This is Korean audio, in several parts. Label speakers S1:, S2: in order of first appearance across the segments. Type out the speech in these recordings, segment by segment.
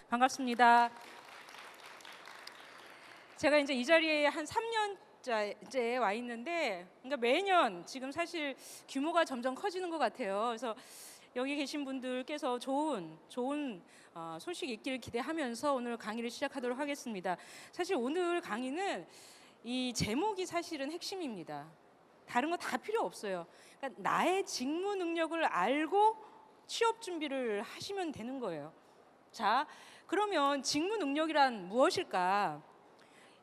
S1: 반갑습니다. 제가 이제 이 자리에 한 3년째 와 있는데, 그러니까 매년 지금 사실 규모가 점점 커지는 것 같아요. 그래서 여기 계신 분들께서 좋은 소식 있기를 기대하면서 오늘 강의를 시작하도록 하겠습니다. 사실 오늘 강의는 이 제목이 사실은 핵심입니다. 다른 거 다 필요 없어요. 그러니까 나의 직무 능력을 알고 취업 준비를 하시면 되는 거예요. 자, 그러면 직무 능력이란 무엇일까?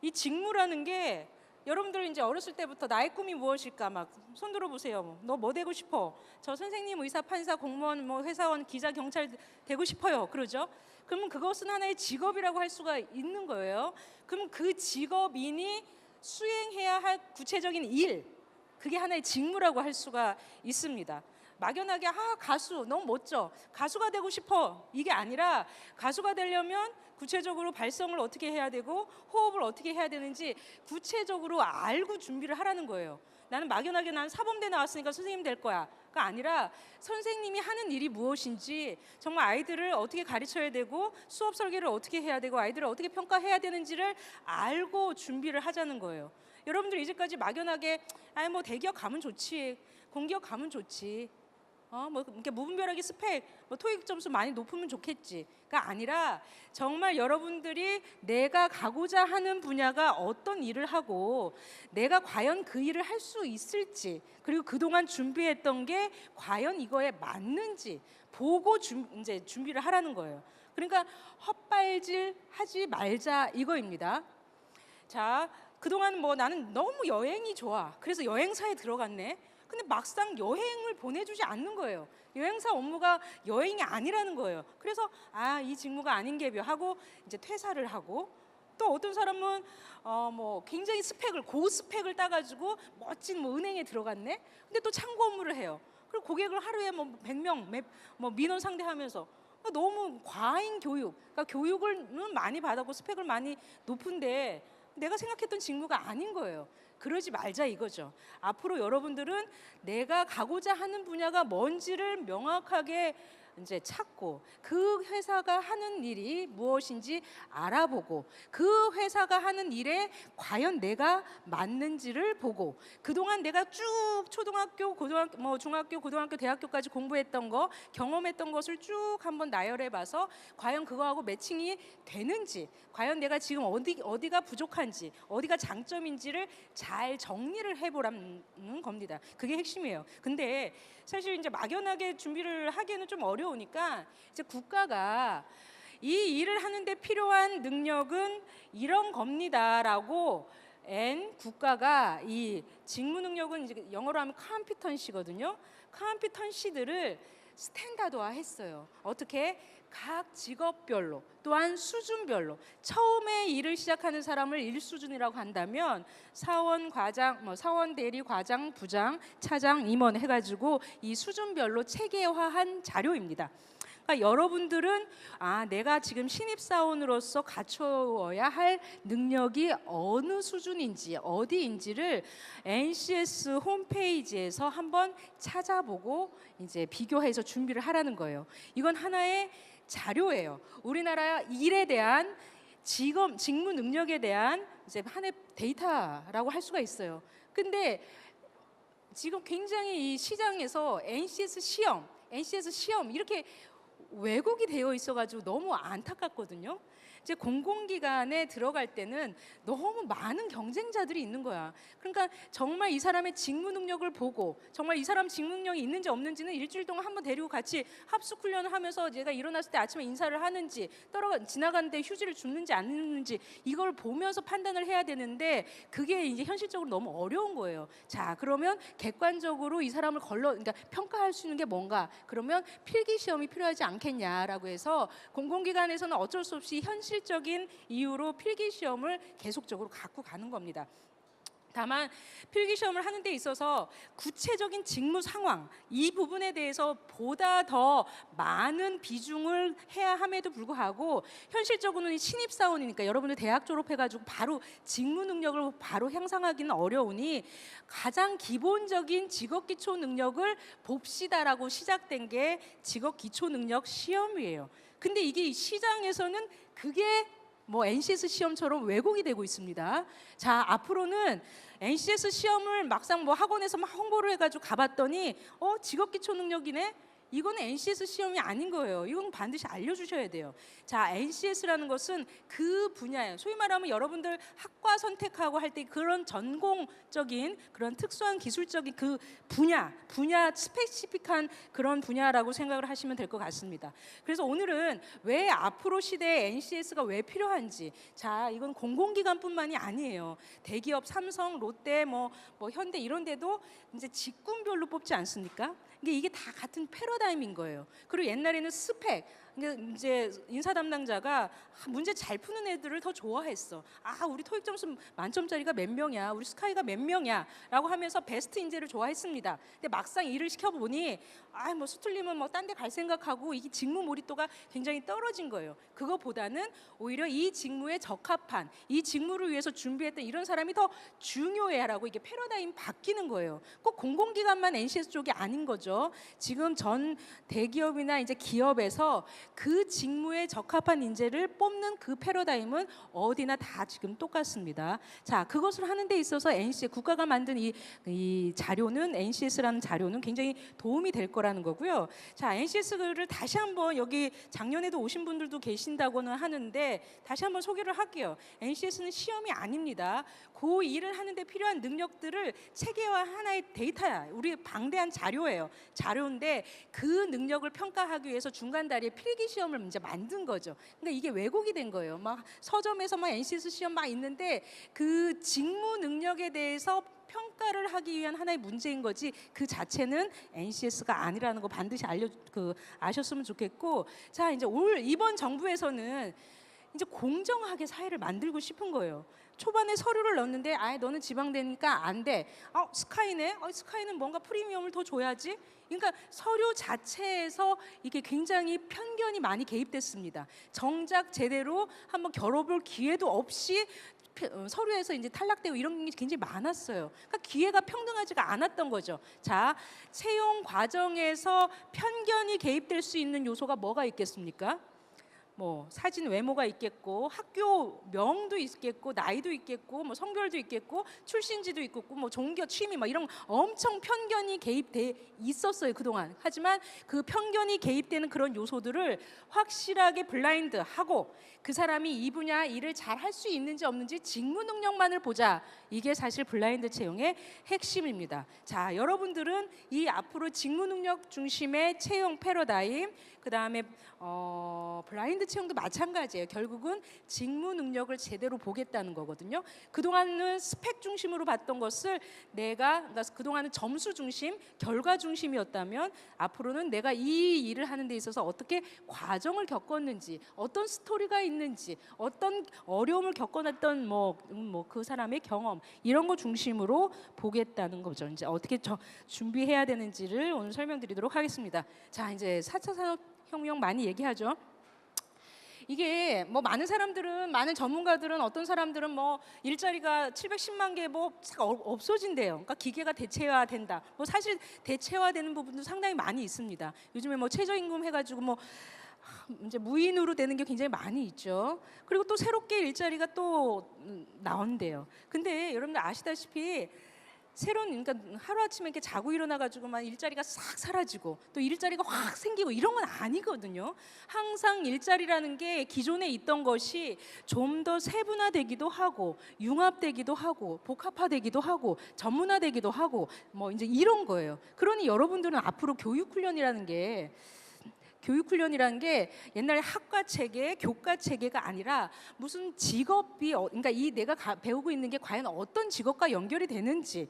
S1: 이 직무라는 게 여러분들 이제 어렸을 때부터 나의 꿈이 무엇일까 막 손 들어보세요. 너 뭐 되고 싶어? 저 선생님, 의사, 판사, 공무원, 뭐 회사원, 기자, 경찰 되고 싶어요. 그러죠? 그러면 그것은 하나의 직업이라고 할 수가 있는 거예요. 그럼 그 직업인이 수행해야 할 구체적인 일, 그게 하나의 직무라고 할 수가 있습니다. 막연하게 가수 너무 멋져, 가수가 되고 싶어, 이게 아니라 가수가 되려면 구체적으로 발성을 어떻게 해야 되고 호흡을 어떻게 해야 되는지 구체적으로 알고 준비를 하라는 거예요. 나는 막연하게 난 사범대 나왔으니까 선생님 될 거야 가 아니라 선생님이 하는 일이 무엇인지, 정말 아이들을 어떻게 가르쳐야 되고 수업 설계를 어떻게 해야 되고 아이들을 어떻게 평가해야 되는지를 알고 준비를 하자는 거예요. 여러분들 이제까지 막연하게 뭐 대기업 가면 좋지, 공기업 가면 좋지, 뭐 이렇게 무분별하게 스펙, 뭐 토익 점수 많이 높으면 좋겠지가 아니라 정말 여러분들이 내가 가고자 하는 분야가 어떤 일을 하고 내가 과연 그 일을 할 수 있을지, 그리고 그동안 준비했던 게 과연 이거에 맞는지 보고 이제 준비를 하라는 거예요. 그러니까 헛발질 하지 말자 이거입니다. 자, 그동안 뭐 나는 너무 여행이 좋아, 그래서 여행사에 들어갔네. 근데 막상 여행을 보내주지 않는 거예요. 여행사 업무가 여행이 아니라는 거예요. 그래서 이 직무가 아닌 게벼 하고 이제 퇴사를 하고, 또 어떤 사람은 뭐 굉장히 고스펙을 따가지고 멋진 뭐 은행에 들어갔네. 근데 또 창구 업무를 해요. 그리고 고객을 하루에 뭐 100명 뭐 민원 상대하면서 너무 과잉 교육, 그러니까 교육을 많이 받았고 스펙을 많이 높은데 내가 생각했던 직무가 아닌 거예요. 그러지 말자 이거죠. 앞으로 여러분들은 내가 가고자 하는 분야가 뭔지를 명확하게 이제 찾고, 그 회사가 하는 일이 무엇인지 알아보고, 그 회사가 하는 일에 과연 내가 맞는지를 보고, 그동안 내가 쭉 초등학교, 고등학교, 뭐 중학교, 고등학교, 대학교까지 공부했던 거, 경험했던 것을 쭉 한번 나열해 봐서 과연 그거하고 매칭이 되는지, 과연 내가 지금 어디가 부족한지, 어디가 장점인지를 잘 정리를 해보라는 겁니다. 그게 핵심이에요. 근데 사실 이제 막연하게 준비를 하기에는 좀 어려우니까 이제 국가가 이 일을 하는데 필요한 능력은 이런 겁니다라고 국가가 이 직무 능력은 이제 영어로 하면 컴피턴시거든요. 컴피턴시들을 스탠다드화 했어요. 어떻게? 각 직업별로, 또한 수준별로. 처음에 일을 시작하는 사람을 1수준이라고 한다면 사원, 과장, 사원, 대리, 과장, 부장, 차장, 임원 해가지고 이 수준별로 체계화한 자료입니다. 그러니까 여러분들은 내가 지금 신입사원으로서 갖추어야 할 능력이 어느 수준인지, 어디인지를 NCS 홈페이지에서 한번 찾아보고 이제 비교해서 준비를 하라는 거예요. 이건 하나의 자료예요. 우리나라 일에 대한 직무 능력에 대한 이제 하나의 데이터라고 할 수가 있어요. 근데 지금 굉장히 이 시장에서 NCS 시험 이렇게 왜곡이 되어 있어가지고 너무 안타깝거든요. 이제 공공기관에 들어갈 때는 너무 많은 경쟁자들이 있는 거야. 그러니까 정말 이 사람의 직무 능력을 보고, 정말 이 사람 직무 능력이 있는지 없는지는 일주일 동안 한번 데리고 같이 합숙 훈련을 하면서 제가 일어났을 때 아침에 인사를 하는지, 지나가는데 휴지를 줍는지 안 줍는지 이걸 보면서 판단을 해야 되는데 그게 이제 현실적으로 너무 어려운 거예요. 자, 그러면 객관적으로 이 사람을 그러니까 평가할 수 있는 게 뭔가? 그러면 필기 시험이 필요하지 않겠냐라고 해서 공공기관에서는 어쩔 수 없이 현실적인 이유로 필기 시험을 계속적으로 갖고 가는 겁니다. 다만 필기 시험을 하는 데 있어서 구체적인 직무 상황, 이 부분에 대해서 보다 더 많은 비중을 해야 함에도 불구하고 현실적으로는 신입사원이니까 여러분들 대학 졸업해가지고 바로 직무 능력을 바로 향상하기는 어려우니 가장 기본적인 직업기초 능력을 봅시다라고 시작된 게 직업기초 능력 시험이에요. 근데 이게 시장에서는 그게 뭐 NCS 시험처럼 왜곡이 되고 있습니다. 자, 앞으로는 NCS 시험을 막상 뭐 학원에서 막 홍보를 해가지고 가봤더니 직업기초능력이네? 이거는 NCS 시험이 아닌 거예요. 이건 반드시 알려주셔야 돼요. 자, NCS라는 것은 그 분야예요. 소위 말하면 여러분들 학과 선택하고 할 때 그런 전공적인 그런 특수한 기술적인 그 분야 스페시픽한 그런 분야라고 생각을 하시면 될 것 같습니다. 그래서 오늘은 왜 앞으로 시대에 NCS가 왜 필요한지, 자, 이건 공공기관뿐만이 아니에요. 대기업 삼성, 롯데, 뭐 현대 이런 데도 이제 직군별로 뽑지 않습니까? 이게 다 같은 패러다임인 거예요. 그리고 옛날에는 스펙, 이제 인사 담당자가 문제 잘 푸는 애들을 더 좋아했어. 우리 토익 점수 만점짜리가 몇 명이야, 우리 스카이가 몇 명이야 라고 하면서 베스트 인재를 좋아했습니다. 근데 막상 일을 시켜보니 뭐 수틀리면 뭐 딴 데 갈 생각하고 이게 직무 몰입도가 굉장히 떨어진 거예요. 그거보다는 오히려 이 직무에 적합한, 이 직무를 위해서 준비했던 이런 사람이 더 중요해라고 이게 패러다임 바뀌는 거예요. 꼭 공공기관만 NCS 쪽이 아닌 거죠. 지금 전 대기업이나 이제 기업에서 그 직무에 적합한 인재를 뽑는 그 패러다임은 어디나 다 지금 똑같습니다. 자, 그것을 하는 데 있어서 NCS, 국가가 만든 이 자료는, NCS라는 자료는 굉장히 도움이 될 거라는 거고요. 자, NCS를 다시 한번, 여기 작년에도 오신 분들도 계신다고는 하는데 다시 한번 소개를 할게요. NCS는 시험이 아닙니다. 그 일을 하는데 필요한 능력들을 체계화 하나의 데이터야. 우리 방대한 자료예요. 자료인데 그 능력을 평가하기 위해서 중간 다리에 필기 시험을 이제 만든 거죠. 그러니까 이게 왜곡이 된 거예요. 막 서점에서 막 NCS 시험 막 있는데 그 직무 능력에 대해서 평가를 하기 위한 하나의 문제인 거지 그 자체는 NCS가 아니라는 거 반드시 아셨으면 좋겠고, 자, 이제 이번 정부에서는 이제 공정하게 사회를 만들고 싶은 거예요. 초반에 서류를 넣었는데 너는 지방대니까 안 돼. 스카이네. 스카이는 뭔가 프리미엄을 더 줘야지. 그러니까 서류 자체에서 이게 굉장히 편견이 많이 개입됐습니다. 정작 제대로 한번 겨뤄볼 기회도 없이 서류에서 이제 탈락되고 이런 게 굉장히 많았어요. 그러니까 기회가 평등하지가 않았던 거죠. 자, 채용 과정에서 편견이 개입될 수 있는 요소가 뭐가 있겠습니까? 뭐 사진 외모가 있겠고, 학교 명도 있겠고, 나이도 있겠고, 뭐 성별도 있겠고, 출신지도 있겠고, 뭐 종교, 취미 막 이런 엄청 편견이 개입돼 있었어요 그동안. 하지만 그 편견이 개입되는 그런 요소들을 확실하게 블라인드하고 그 사람이 이 분야 일을 잘 할 수 있는지 없는지 직무 능력만을 보자. 이게 사실 블라인드 채용의 핵심입니다. 자, 여러분들은 이 앞으로 직무 능력 중심의 채용 패러다임, 그 다음에 블라인드 채용도 마찬가지예요. 결국은 직무 능력을 제대로 보겠다는 거거든요. 그동안은 스펙 중심으로 봤던 것을 그러니까 그동안은 점수 중심, 결과 중심이었다면 앞으로는 내가 이 일을 하는 데 있어서 어떻게 과정을 겪었는지, 어떤 스토리가 있는지, 어떤 어려움을 겪어놨던 그 사람의 경험 이런 거 중심으로 보겠다는 거죠. 이제 어떻게 준비해야 되는지를 오늘 설명드리도록 하겠습니다. 자, 이제 4차 산업혁명 많이 얘기하죠. 이게 뭐 많은 전문가들은 어떤 사람들은 뭐 일자리가 710만 개 없어진대요. 그러니까 기계가 대체화된다. 뭐 사실 대체화되는 부분도 상당히 많이 있습니다. 요즘에 뭐 최저임금 해가지고 이제 무인으로 되는 게 굉장히 많이 있죠. 그리고 또 새롭게 일자리가 또 나온대요. 근데 여러분들 아시다시피 그러니까 하루아침에 이렇게 자고 일어나가지고만 일자리가 싹 사라지고 또 일자리가 확 생기고 이런 건 아니거든요. 항상 일자리라는 게 기존에 있던 것이 좀 더 세분화되기도 하고 융합되기도 하고 복합화되기도 하고 전문화되기도 하고 뭐 이제 이런 거예요. 그러니 여러분들은 앞으로 교육훈련이라는 게 옛날에 학과 체계, 교과 체계가 아니라 무슨 직업이 그러니까 내가 배우고 있는 게 과연 어떤 직업과 연결이 되는지.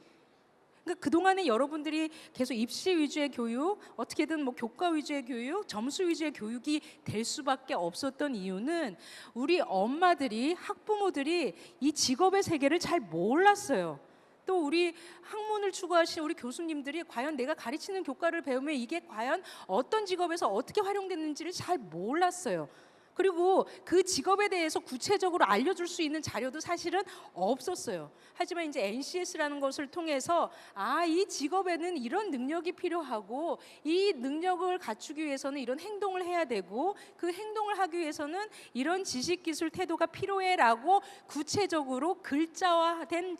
S1: 그러니까 그동안에 여러분들이 계속 입시 위주의 교육, 어떻게든 뭐 교과 위주의 교육, 점수 위주의 교육이 될 수밖에 없었던 이유는 우리 엄마들이, 학부모들이 이 직업의 세계를 잘 몰랐어요. 또 우리 학문을 추구하신 우리 교수님들이 과연 내가 가르치는 교과를 배우면 이게 과연 어떤 직업에서 어떻게 활용됐는지를 잘 몰랐어요. 그리고 그 직업에 대해서 구체적으로 알려줄 수 있는 자료도 사실은 없었어요. 하지만 이제 NCS라는 것을 통해서 이 직업에는 이런 능력이 필요하고 이 능력을 갖추기 위해서는 이런 행동을 해야 되고 그 행동을 하기 위해서는 이런 지식, 기술, 태도가 필요해라고 구체적으로 글자화된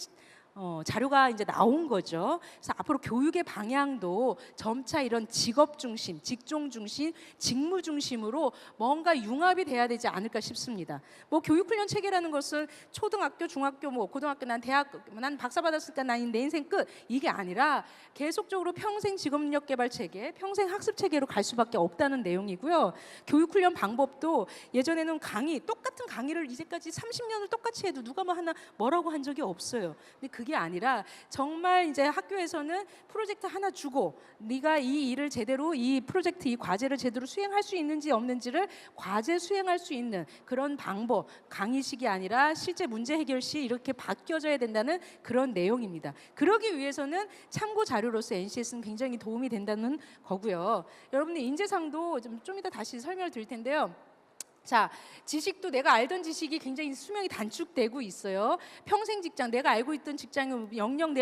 S1: 자료가 이제 나온 거죠. 그래서 앞으로 교육의 방향도 점차 이런 직업 중심, 직종 중심, 직무 중심으로 뭔가 융합이 돼야 되지 않을까 싶습니다. 뭐 교육훈련 체계라는 것은 초등학교, 중학교, 뭐 고등학교, 난 대학, 난 박사 받았으니까 난 내 인생 끝, 이게 아니라 계속적으로 평생 직업능력 개발 체계, 평생 학습 체계로 갈 수밖에 없다는 내용이고요. 교육훈련 방법도 예전에는 똑같은 강의를 이제까지 30년을 똑같이 해도 누가 뭐 하나 뭐라고 한 적이 없어요. 근데 그게 아니라 정말 이제 학교에서는 프로젝트 하나 주고 네가 이 일을 제대로, 이 프로젝트, 이 과제를 제대로 수행할 수 있는지 없는지를 과제 수행할 수 있는 그런 방법, 강의식이 아니라 실제 문제 해결 시 이렇게 바뀌어져야 된다는 그런 내용입니다. 그러기 위해서는 참고 자료로서 NCS는 굉장히 도움이 된다는 거고요. 여러분들 인재상도 좀 이따 다시 설명을 드릴 텐데요. 자, 지식도 내가 알던 지식이 굉장히 수명이 단축되고 있어요. 평생 직장, 내가 알고 있던 직장은 영영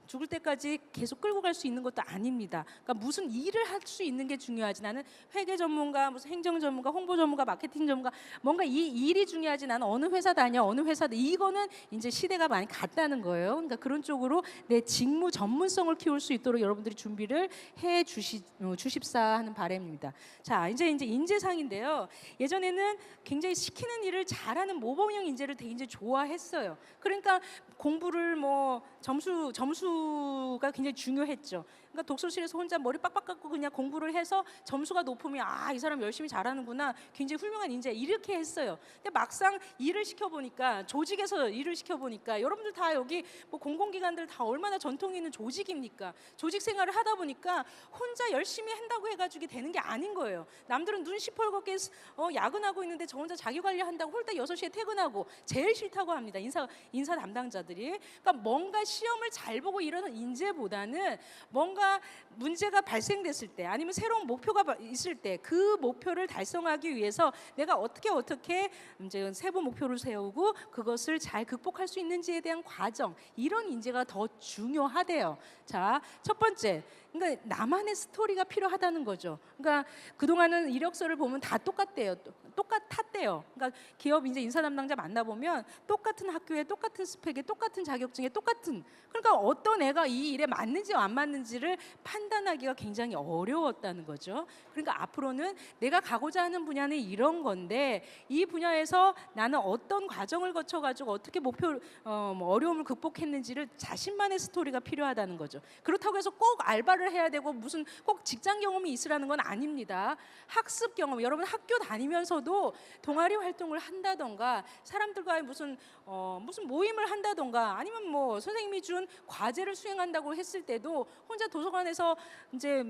S1: 죽을 때까지 계속 끌고 갈 수 있는 것도 아닙니다. 그러니까 무슨 일을 할 수 있는 게 중요하지. 나는 회계 전문가, 무슨 행정 전문가, 홍보 전문가, 마케팅 전문가, 뭔가 이 일이 중요하지. 나는 어느 회사 다녀, 어느 회사다. 이거는 이제 시대가 많이 갔다는 거예요. 그러니까 그런 쪽으로 내 직무 전문성을 키울 수 있도록 여러분들이 준비를 해 주십사 하는 바람입니다. 자, 이제 인재상인데요. 예전에는 굉장히 시키는 일을 잘하는 모범형 인재를 되게 좋아했어요. 그러니까 공부를 점수가 굉장히 중요했죠. 그러니까 독서실에서 혼자 머리 빡빡 깎고 그냥 공부를 해서 점수가 높으면 이 사람 열심히 잘하는구나, 굉장히 훌륭한 인재, 이렇게 했어요. 근데 막상 일을 시켜보니까, 조직에서 일을 시켜보니까, 여러분들 다 여기 뭐 공공기관들 다 얼마나 전통이 있는 조직입니까? 조직 생활을 하다 보니까 혼자 열심히 한다고 해가지고 되는 게 아닌 거예요. 남들은 눈 시뻘겋게 야근하고 있는데 저 혼자 자기 관리한다고 홀딱 6시에 퇴근하고 제일 싫다고 합니다. 인사 담당자들이. 그러니까 뭔가 시험을 잘 보고 이러는 인재보다는 뭔가 문제가 발생됐을 때, 아니면 새로운 목표가 있을 때 그 목표를 달성하기 위해서 내가 어떻게 이제 세부 목표를 세우고 그것을 잘 극복할 수 있는지에 대한 과정, 이런 인재가 더 중요하대요. 자, 첫 번째, 그러니까 나만의 스토리가 필요하다는 거죠. 그러니까 그동안은 이력서를 보면 다 똑같았대요. 그러니까 기업 이제 인사 담당자 만나보면 똑같은 학교에, 똑같은 스펙에, 똑같은 자격증에, 그러니까 어떤 애가 이 일에 맞는지 안 맞는지를 판단하기가 굉장히 어려웠다는 거죠. 그러니까 앞으로는 내가 가고자 하는 분야는 이런 건데, 이 분야에서 나는 어떤 과정을 거쳐가지고 어떻게 어려움을 극복했는지를 자신만의 스토리가 필요하다는 거죠. 그렇다고 해서 꼭 알바를 해야 되고 무슨 꼭 직장 경험이 있으라는 건 아닙니다. 학습 경험, 여러분 학교 다니면서도 동아리 활동을 한다던가, 사람들과의 무슨 모임을 한다던가, 아니면 뭐 선생님이 준 과제를 수행한다고 했을 때도 혼자 도서관에서 이제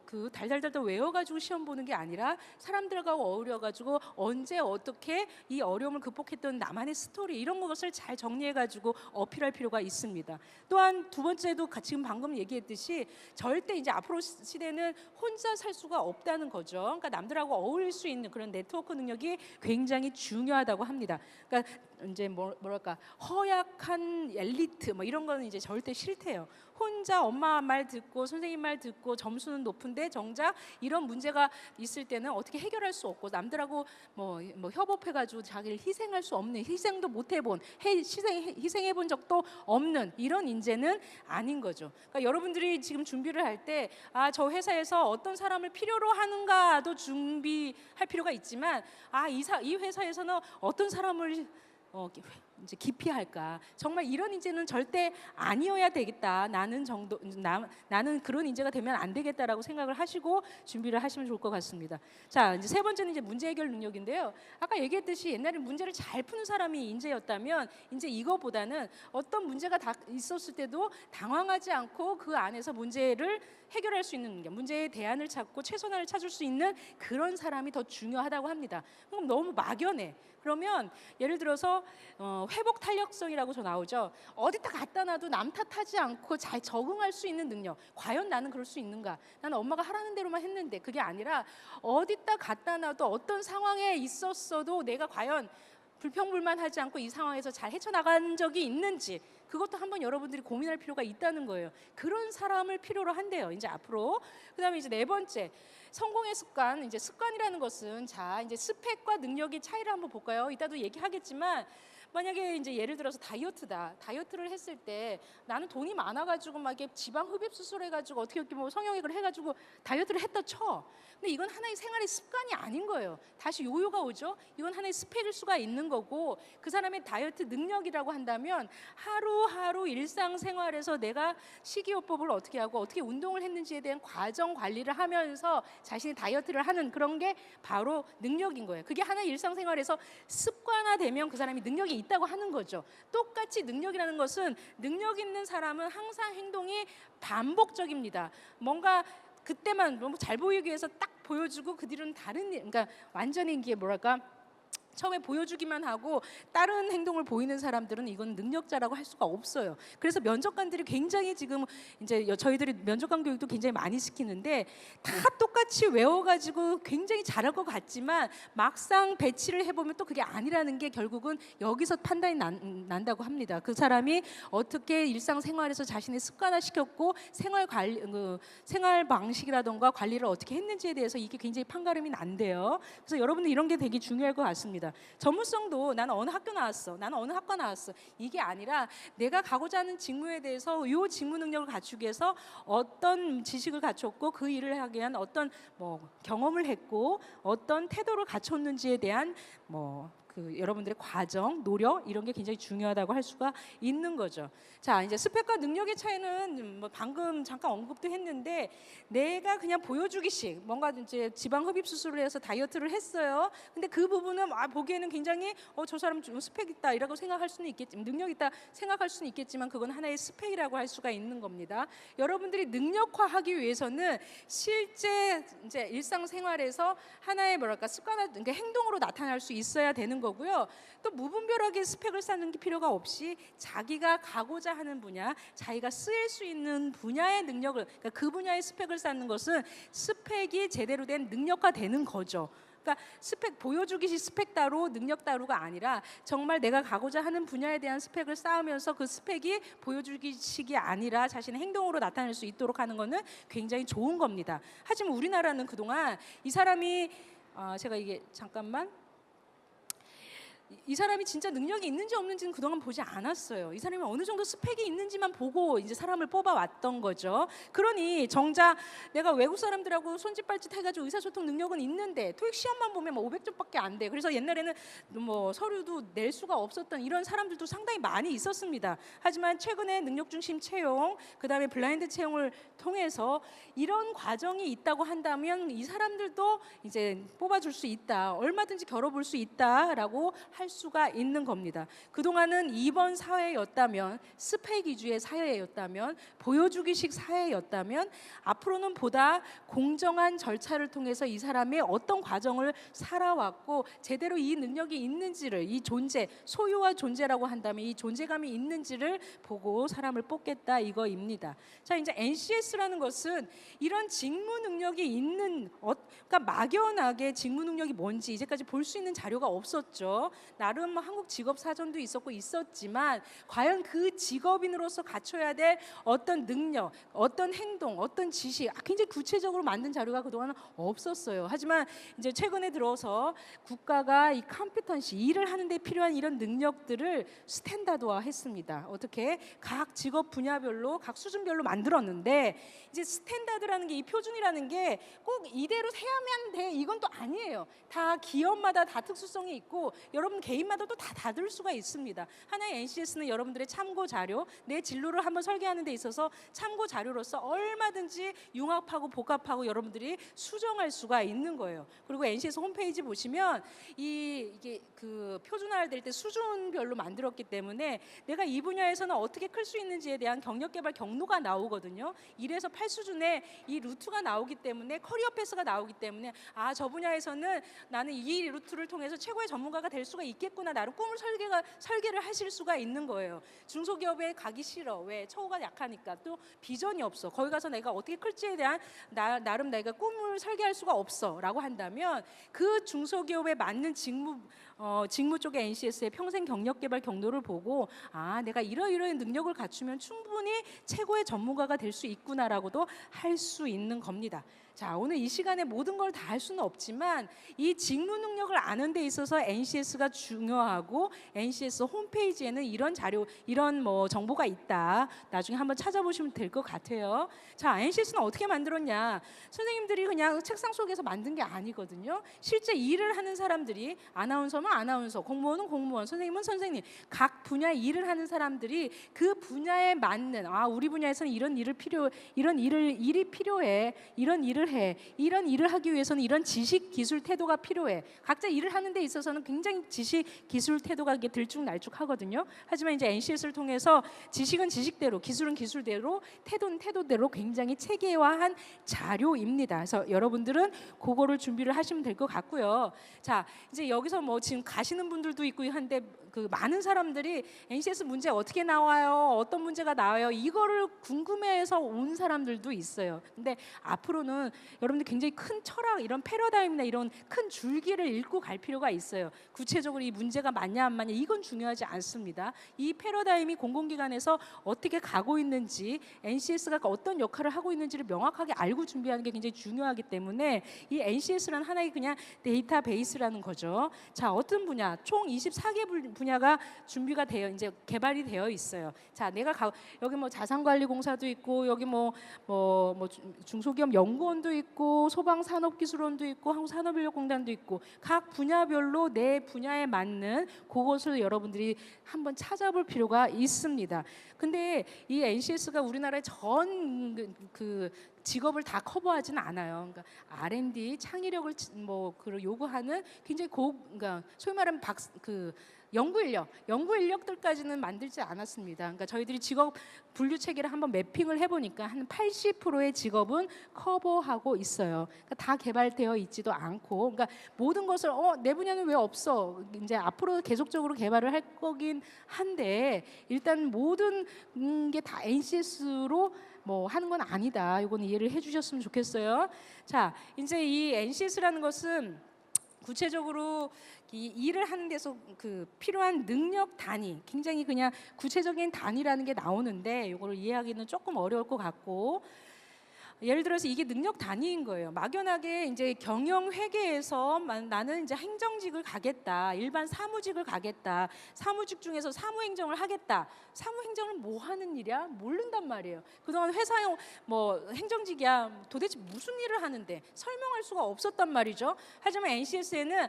S1: 그 달달달 외워가지고 시험 보는 게 아니라 사람들과 어울려가지고 언제 어떻게 이 어려움을 극복했던 나만의 스토리, 이런 것을 잘 정리해가지고 어필할 필요가 있습니다. 또한 두 번째도 지금 방금 얘기했듯이 절대 이제 앞으로 시대는 혼자 살 수가 없다는 거죠. 그러니까 남들하고 어울릴 수 있는 그런 네트워크 능력이 굉장히 중요하다고 합니다. 그러니까 이제 뭐랄까, 허약한 엘리트 이런 거는 이제 절대 싫대요. 혼자 엄마 말 듣고 선생님 말 듣고 점수는 높은데 정작 이런 문제가 있을 때는 어떻게 해결할 수 없고, 남들하고 협업해가지고 자기를 희생할 수 없는, 희생도 못 해본, 희생해본 적도 없는 이런 인재는 아닌 거죠. 그러니까 여러분들이 지금 준비를 할 때 저 회사에서 어떤 사람을 필요로 하는가도 준비할 필요가 있지만, 이 회사에서는 어떤 사람을 이제 기피할까, 정말 이런 인재는 절대 아니어야 되겠다, 나는 그런 인재가 되면 안 되겠다라고 생각을 하시고 준비를 하시면 좋을 것 같습니다. 자, 이제 세 번째는 이제 문제 해결 능력인데요. 아까 얘기했듯이 옛날에 문제를 잘 푸는 사람이 인재였다면, 이제 이거보다는 어떤 문제가 있었을 때도 당황하지 않고 그 안에서 문제를 해결할 수 있는 능력, 문제의 대안을 찾고 최선을 찾을 수 있는 그런 사람이 더 중요하다고 합니다. 그럼 너무 막연해. 그러면 예를 들어서 회복 탄력성이라고 저 나오죠. 어디다 갖다 놔도 남 탓하지 않고 잘 적응할 수 있는 능력. 과연 나는 그럴 수 있는가? 나는 엄마가 하라는 대로만 했는데. 그게 아니라 어디다 갖다 놔도 어떤 상황에 있었어도 내가 과연 불평불만하지 않고 이 상황에서 잘 헤쳐나간 적이 있는지, 그것도 한번 여러분들이 고민할 필요가 있다는 거예요. 그런 사람을 필요로 한대요, 이제 앞으로. 그다음에 이제 네 번째, 성공의 습관. 이제 습관이라는 것은, 자, 이제 스펙과 능력의 차이를 한번 볼까요? 이따도 얘기하겠지만, 만약에 이제 예를 들어서 다이어트다. 다이어트를 했을 때 나는 돈이 많아가지고 막 이렇게 지방 흡입 수술해가지고 어떻게 뭐 성형외과를 해가지고 다이어트를 했다 쳐. 근데 이건 하나의 생활의 습관이 아닌 거예요. 다시 요요가 오죠. 이건 하나의 스펙일 수가 있는 거고, 그 사람의 다이어트 능력이라고 한다면 하루하루 일상생활에서 내가 식이요법을 어떻게 하고 어떻게 운동을 했는지에 대한 과정 관리를 하면서 자신이 다이어트를 하는 그런 게 바로 능력인 거예요. 그게 하나의 일상생활에서 습관화되면 그 사람이 능력이 있다고 하는 거죠. 똑같이 능력이라는 것은, 능력 있는 사람은 항상 행동이 반복적입니다. 뭔가 그때만 너무 잘 보이기 위해서 딱 보여주고 그 뒤로는 다른 일, 그러니까 완전히 이게 뭐랄까, 처음에 보여주기만 하고 다른 행동을 보이는 사람들은 이건 능력자라고 할 수가 없어요. 그래서 면접관들이 굉장히 지금 이제 저희들이 면접관 교육도 굉장히 많이 시키는데, 다 똑같이 외워가지고 굉장히 잘할 것 같지만 막상 배치를 해보면 또 그게 아니라는 게 결국은 여기서 판단이 난다고 합니다. 그 사람이 어떻게 일상생활에서 자신의 습관화시켰고 생활 관리, 생활 방식이라던가 관리를 어떻게 했는지에 대해서 이게 굉장히 판가름이 난대요. 그래서 여러분들 이런 게 되게 중요할 것 같습니다. 전문성도 나는 어느 학교 나왔어, 나는 어느 학과 나왔어, 이게 아니라 내가 가고자 하는 직무에 대해서 이 직무 능력을 갖추기 위해서 어떤 지식을 갖췄고 그 일을 하기 위한 어떤 뭐 경험을 했고 어떤 태도를 갖췄는지에 대한 여러분들의 과정, 노력, 이런 게 굉장히 중요하다고 할 수가 있는 거죠. 자, 이제 스펙과 능력의 차이는 방금 잠깐 언급도 했는데, 내가 그냥 보여주기식 뭔가 이제 지방 흡입 수술을 해서 다이어트를 했어요. 근데 그 부분은 보기에는 굉장히 저 사람 좀 스펙 있다 이라고 생각할 수는 있겠지만, 능력 있다 생각할 수는 있겠지만, 그건 하나의 스펙이라고 할 수가 있는 겁니다. 여러분들이 능력화하기 위해서는 실제 이제 일상생활에서 하나의 습관화, 그러니까 행동으로 나타날 수 있어야 되는 거고요. 또 무분별하게 스펙을 쌓는 게 필요가 없이 자기가 가고자 하는 분야, 자기가 쓰일 수 있는 분야의 능력을, 그러니까 그 분야의 스펙을 쌓는 것은 스펙이 제대로 된 능력화되는 거죠. 그러니까 스펙, 보여주기식 스펙 따로 능력 따로가 아니라 정말 내가 가고자 하는 분야에 대한 스펙을 쌓으면서 그 스펙이 보여주기식이 아니라 자신의 행동으로 나타낼 수 있도록 하는 것은 굉장히 좋은 겁니다. 하지만 우리나라는 그동안 이 사람이 제가 이게 잠깐만, 이 사람이 진짜 능력이 있는지 없는지는 그동안 보지 않았어요. 이 사람이 어느 정도 스펙이 있는지만 보고 이제 사람을 뽑아왔던 거죠. 그러니 정작 내가 외국 사람들하고 손짓발짓 해가지고 의사소통 능력은 있는데 토익 시험만 보면 500점밖에 안 돼. 그래서 옛날에는 서류도 낼 수가 없었던 이런 사람들도 상당히 많이 있었습니다. 하지만 최근에 능력 중심 채용, 그다음에 블라인드 채용을 통해서 이런 과정이 있다고 한다면 이 사람들도 이제 뽑아줄 수 있다, 얼마든지 겨뤄볼 수 있다라고 할 수가 있는 겁니다. 그동안은 이번 사회였다면, 스펙 위주의 사회였다면, 보여주기식 사회였다면, 앞으로는 보다 공정한 절차를 통해서 이 사람의 어떤 과정을 살아왔고 제대로 이 능력이 있는지를, 이 존재, 소유와 존재라고 한다면 이 존재감이 있는지를 보고 사람을 뽑겠다, 이거입니다. 자, 이제 NCS라는 것은 이런 직무 능력이 있는, 그러니까 막연하게 직무 능력이 뭔지 이제까지 볼 수 있는 자료가 없었죠. 나름 한국 직업 사전도 있었지만 과연 그 직업인으로서 갖춰야 될 어떤 능력, 어떤 행동, 어떤 지식, 굉장히 구체적으로 만든 자료가 그동안은 없었어요. 하지만 이제 최근에 들어서 국가가 이 컴피턴시, 일을 하는 데 필요한 이런 능력들을 스탠다드화했습니다. 어떻게? 각 직업 분야별로, 각 수준별로 만들었는데, 이제 스탠다드라는 게, 이 표준이라는 게 꼭 이대로 해야만 돼, 이건 또 아니에요. 다 기업마다 다 특수성이 있고 여러분 개인마다 또 다 다를 수가 있습니다. 하나의 NCS는 여러분들의 참고 자료, 내 진로를 한번 설계하는 데 있어서 참고 자료로서 얼마든지 융합하고 복합하고 여러분들이 수정할 수가 있는 거예요. 그리고 NCS 홈페이지 보시면 이게 그 표준화될 때 수준별로 만들었기 때문에 내가 이 분야에서는 어떻게 클 수 있는지에 대한 경력 개발 경로가 나오거든요. 1에서 8수준의 이 루트가 나오기 때문에, 커리어 패스가 나오기 때문에, 저 분야에서는 나는 이 루트를 통해서 최고의 전문가가 될 수가 수가 있겠구나. 나름 꿈을 설계를 하실 수가 있는 거예요. 중소기업에 가기 싫어. 왜? 처우가 약하니까. 또 비전이 없어. 거기 가서 내가 어떻게 클지에 대한 나름 내가 꿈을 설계할 수가 없어라고 한다면 그 중소기업에 맞는 직무 쪽의 NCS의 평생 경력 개발 경로를 보고 내가 이러이러한 능력을 갖추면 충분히 최고의 전문가가 될 수 있구나라고도 할 수 있는 겁니다. 자, 오늘 이 시간에 모든 걸 다 할 수는 없지만 이 직무 능력을 아는 데 있어서 NCS가 중요하고 NCS 홈페이지에는 이런 자료, 이런 정보가 있다. 나중에 한번 찾아보시면 될 것 같아요. 자, NCS는 어떻게 만들었냐? 선생님들이 그냥 책상 속에서 만든 게 아니거든요. 실제 일을 하는 사람들이 아나운서면 아나운서, 공무원은 공무원, 선생님은 선생님, 각 분야의 일을 하는 사람들이 그 분야에 맞는 우리 분야에서는 이런 일이 필요해. 이런 일을 해. 이런 일을 하기 위해서는 이런 지식, 기술, 태도가 필요해. 각자 일을 하는 데 있어서는 굉장히 지식, 기술, 태도가 이게 들쭉날쭉하거든요. 하지만 이제 NCS를 통해서 지식은 지식대로, 기술은 기술대로, 태도는 태도대로 굉장히 체계화한 자료입니다. 그래서 여러분들은 그거를 준비를 하시면 될 것 같고요. 자, 이제 여기서 지금 가시는 분들도 있고 한데 그 많은 사람들이 NCS 문제 어떻게 나와요? 어떤 문제가 나와요? 이거를 궁금해해서 온 사람들도 있어요. 근데 앞으로는 여러분들 굉장히 큰 철학, 이런 패러다임이나 이런 큰 줄기를 읽고 갈 필요가 있어요. 구체적으로 이 문제가 맞냐 안 맞냐 이건 중요하지 않습니다. 이 패러다임이 공공기관에서 어떻게 가고 있는지, NCS가 어떤 역할을 하고 있는지를 명확하게 알고 준비하는 게 굉장히 중요하기 때문에 이 NCS라는 하나의 그냥 데이터베이스라는 거죠. 자, 어떤 분야, 총 24개 분야가 준비가 되어 이제 개발이 되어 있어요. 자, 내가 여기 자산관리공사도 있고 여기 중소기업 연구원도 있고 소방산업기술원도 있고 한국산업인력공단도 있고 각 분야별로 내 분야에 맞는 그것을 여러분들이 한번 찾아볼 필요가 있습니다. 근데 이 NCS가 우리나라의 전 직업을 다 커버하지는 않아요. 그러니까 R&D 창의력을 요구하는 굉장히 그러니까 소위 말하면 연구 인력들까지는 만들지 않았습니다. 그러니까 저희들이 직업 분류 체계를 한번 매핑을 해보니까 한 80%의 직업은 커버하고 있어요. 그러니까 다 개발되어 있지도 않고, 그러니까 모든 것을 내 분야는 왜 없어? 이제 앞으로 계속적으로 개발을 할 거긴 한데 일단 모든 게 다 NCS로 하는 건 아니다. 이건 이해를 해주셨으면 좋겠어요. 자, 이제 이 NCS라는 것은 구체적으로 이 일을 하는 데서 필요한 능력 단위, 굉장히 그냥 구체적인 단위라는 게 나오는데 이거를 이해하기는 조금 어려울 것 같고, 예를 들어서 이게 능력 단위인 거예요. 막연하게 이제 경영 회계에서 나는 이제 행정직을 가겠다, 일반 사무직을 가겠다, 사무직 중에서 사무행정을 하겠다. 사무행정은 뭐 하는 일이야? 모른단 말이에요. 그동안 회사에 행정직이야 도대체 무슨 일을 하는데 설명할 수가 없었단 말이죠. 하지만 NCS에는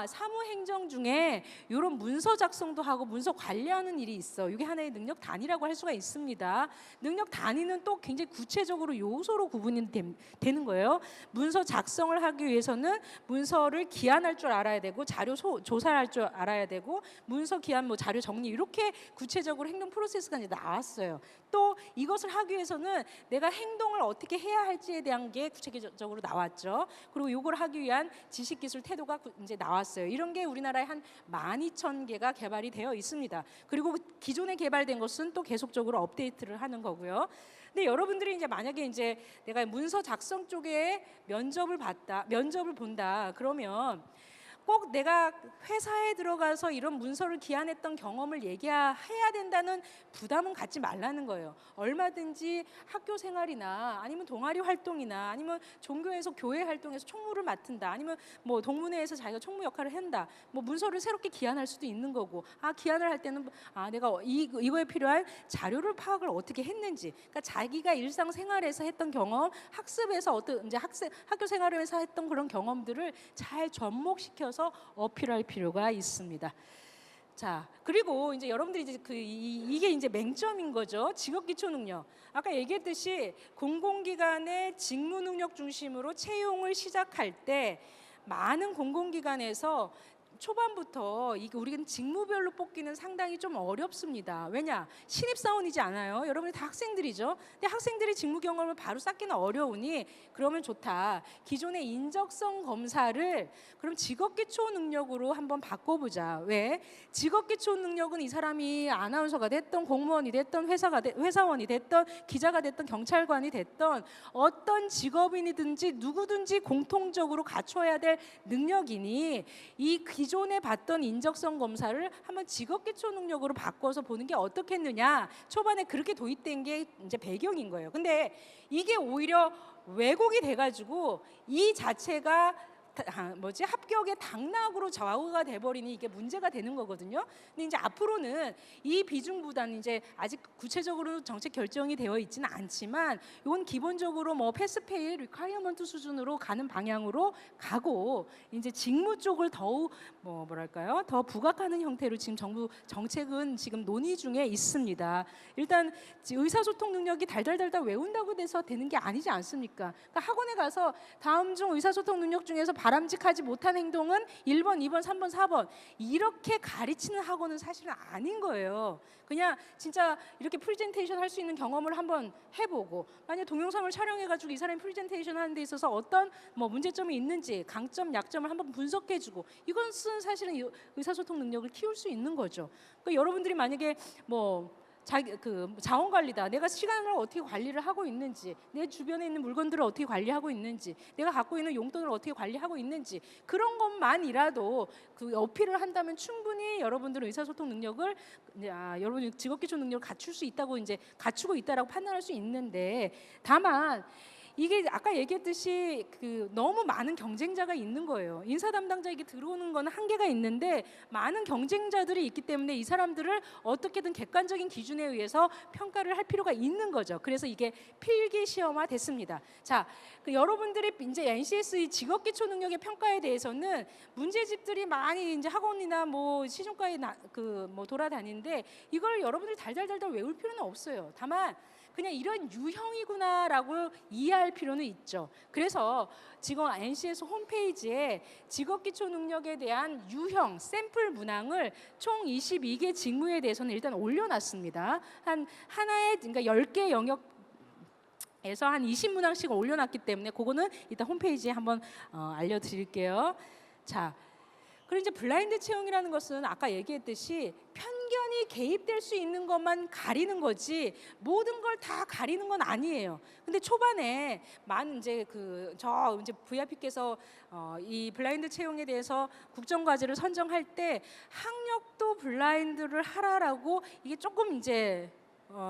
S1: 사무행정 중에 이런 문서 작성도 하고 문서 관리하는 일이 있어. 이게 하나의 능력 단위라고 할 수가 있습니다. 능력 단위는 또 굉장히 구체적으로 요소로 구분이 되는 거예요. 문서 작성을 하기 위해서는 문서를 기한할 줄 알아야 되고 자료 조사를 할 줄 알아야 되고 문서 기한 자료 정리 이렇게 구체적으로 행동 프로세스가 이제 나왔어요. 또 이것을 하기 위해서는 내가 행동을 어떻게 해야 할지에 대한 게 구체적으로 나왔죠. 그리고 이걸 하기 위한 지식, 기술, 태도가 이제 나왔어요. 이런 게 우리나라에 한 12,000개가 개발이 되어 있습니다. 그리고 기존에 개발된 것은 또 계속적으로 업데이트를 하는 거고요. 근데 여러분들이 이제 만약에 이제 내가 문서 작성 쪽에 면접을 본다. 그러면 꼭 내가 회사에 들어가서 이런 문서를 기한했던 경험을 얘기해야 된다는 부담은 갖지 말라는 거예요. 얼마든지 학교 생활이나 아니면 동아리 활동이나 아니면 종교에서 교회 활동에서 총무를 맡은다. 아니면 동문회에서 자기가 총무 역할을 한다. 문서를 새롭게 기한할 수도 있는 거고. 기한을 할 때는 내가 이거에 필요한 자료를 파악을 어떻게 했는지. 그러니까 자기가 일상생활에서 했던 경험, 학습에서 이제 학교 생활에서 했던 그런 경험들을 잘 접목시켜서 어필할 필요가 있습니다. 자, 그리고 이제 여러분들이 이제 이게 이제 맹점인 거죠. 직업 기초 능력. 아까 얘기했듯이 공공기관의 직무 능력 중심으로 채용을 시작할 때 많은 공공기관에서 초반부터 이게 우리는 직무별로 뽑기는 상당히 좀 어렵습니다. 왜냐? 신입사원이지 않아요. 여러분이 다 학생들이죠. 근데 학생들이 직무 경험을 바로 쌓기는 어려우니 그러면 좋다. 기존의 인적성 검사를 그럼 직업기초 능력으로 한번 바꿔보자. 왜? 직업기초 능력은 이 사람이 아나운서가 됐던 공무원이 됐던 회사원이 됐던 기자가 됐던 경찰관이 됐던 어떤 직업인이든지 누구든지 공통적으로 갖춰야 될 능력이니 이 기존에 봤던 인적성 검사를 한번 직업기초 능력으로 바꿔서 보는 게 어떻겠느냐. 초반에 그렇게 도입된 게 이제 배경인 거예요. 근데 이게 오히려 왜곡이 돼가지고 이 자체가 합격의 당락으로 좌우가 돼버리니 이게 문제가 되는 거거든요. 근데 이제 앞으로는 이 비중보다는 이제 아직 구체적으로 정책 결정이 되어 있지는 않지만 이건 기본적으로 뭐 패스페이 리콰이어먼트 수준으로 가는 방향으로 가고 이제 직무 쪽을 더욱 더 부각하는 형태로 지금 정부 정책은 지금 논의 중에 있습니다. 일단 의사소통 능력이 달달달달 외운다고 돼서 되는 게 아니지 않습니까? 그러니까 학원에 가서 다음 중 의사소통 능력 중에서 바람직하지 못한 행동은 1번, 2번, 3번, 4번 이렇게 가르치는 학원은 사실은 아닌 거예요. 그냥 진짜 이렇게 프레젠테이션 할 수 있는 경험을 한번 해보고 만약 동영상을 촬영해가지고 이 사람이 프레젠테이션 하는 데 있어서 어떤 문제점이 있는지 강점, 약점을 한번 분석해주고 이것은 사실은 의사소통 능력을 키울 수 있는 거죠. 그러니까 여러분들이 만약에 자원 관리다. 내가 시간을 어떻게 관리를 하고 있는지, 내 주변에 있는 물건들을 어떻게 관리하고 있는지, 내가 갖고 있는 용돈을 어떻게 관리하고 있는지 그런 것만이라도 그 어필을 한다면 충분히 여러분들은 의사소통 능력을 여러분이 직업기초 능력을 갖출 수 있다고 이제 갖추고 있다라고 판단할 수 있는데 다만. 이게 아까 얘기했듯이 너무 많은 경쟁자가 있는 거예요. 인사 담당자에게 들어오는 건 한계가 있는데 많은 경쟁자들이 있기 때문에 이 사람들을 어떻게든 객관적인 기준에 의해서 평가를 할 필요가 있는 거죠. 그래서 이게 필기 시험화 됐습니다. 자, 여러분들이 이제 NCS 직업기초 능력의 평가에 대해서는 문제집들이 많이 이제 학원이나 시중가에 돌아다니는데 이걸 여러분들이 달달달달 외울 필요는 없어요. 다만 그냥 이런 유형이구나라고 이해할 필요는 있죠. 그래서 지금 NCS 홈페이지에 직업기초 능력에 대한 유형 샘플 문항을 총 22개 직무에 대해서는 일단 올려놨습니다. 그러니까 10개 영역에서 한 20문항씩 올려놨기 때문에 그거는 이따 홈페이지에 한번 알려드릴게요. 자, 그리고 이제 블라인드 채용이라는 것은 아까 얘기했듯이 편견이 개입될 수 있는 것만 가리는 거지 모든 걸 다 가리는 건 아니에요. 근데 초반에 이제 VIP께서 이 블라인드 채용에 대해서 국정과제를 선정할 때 학력도 블라인드를 하라라고 이게 조금 이제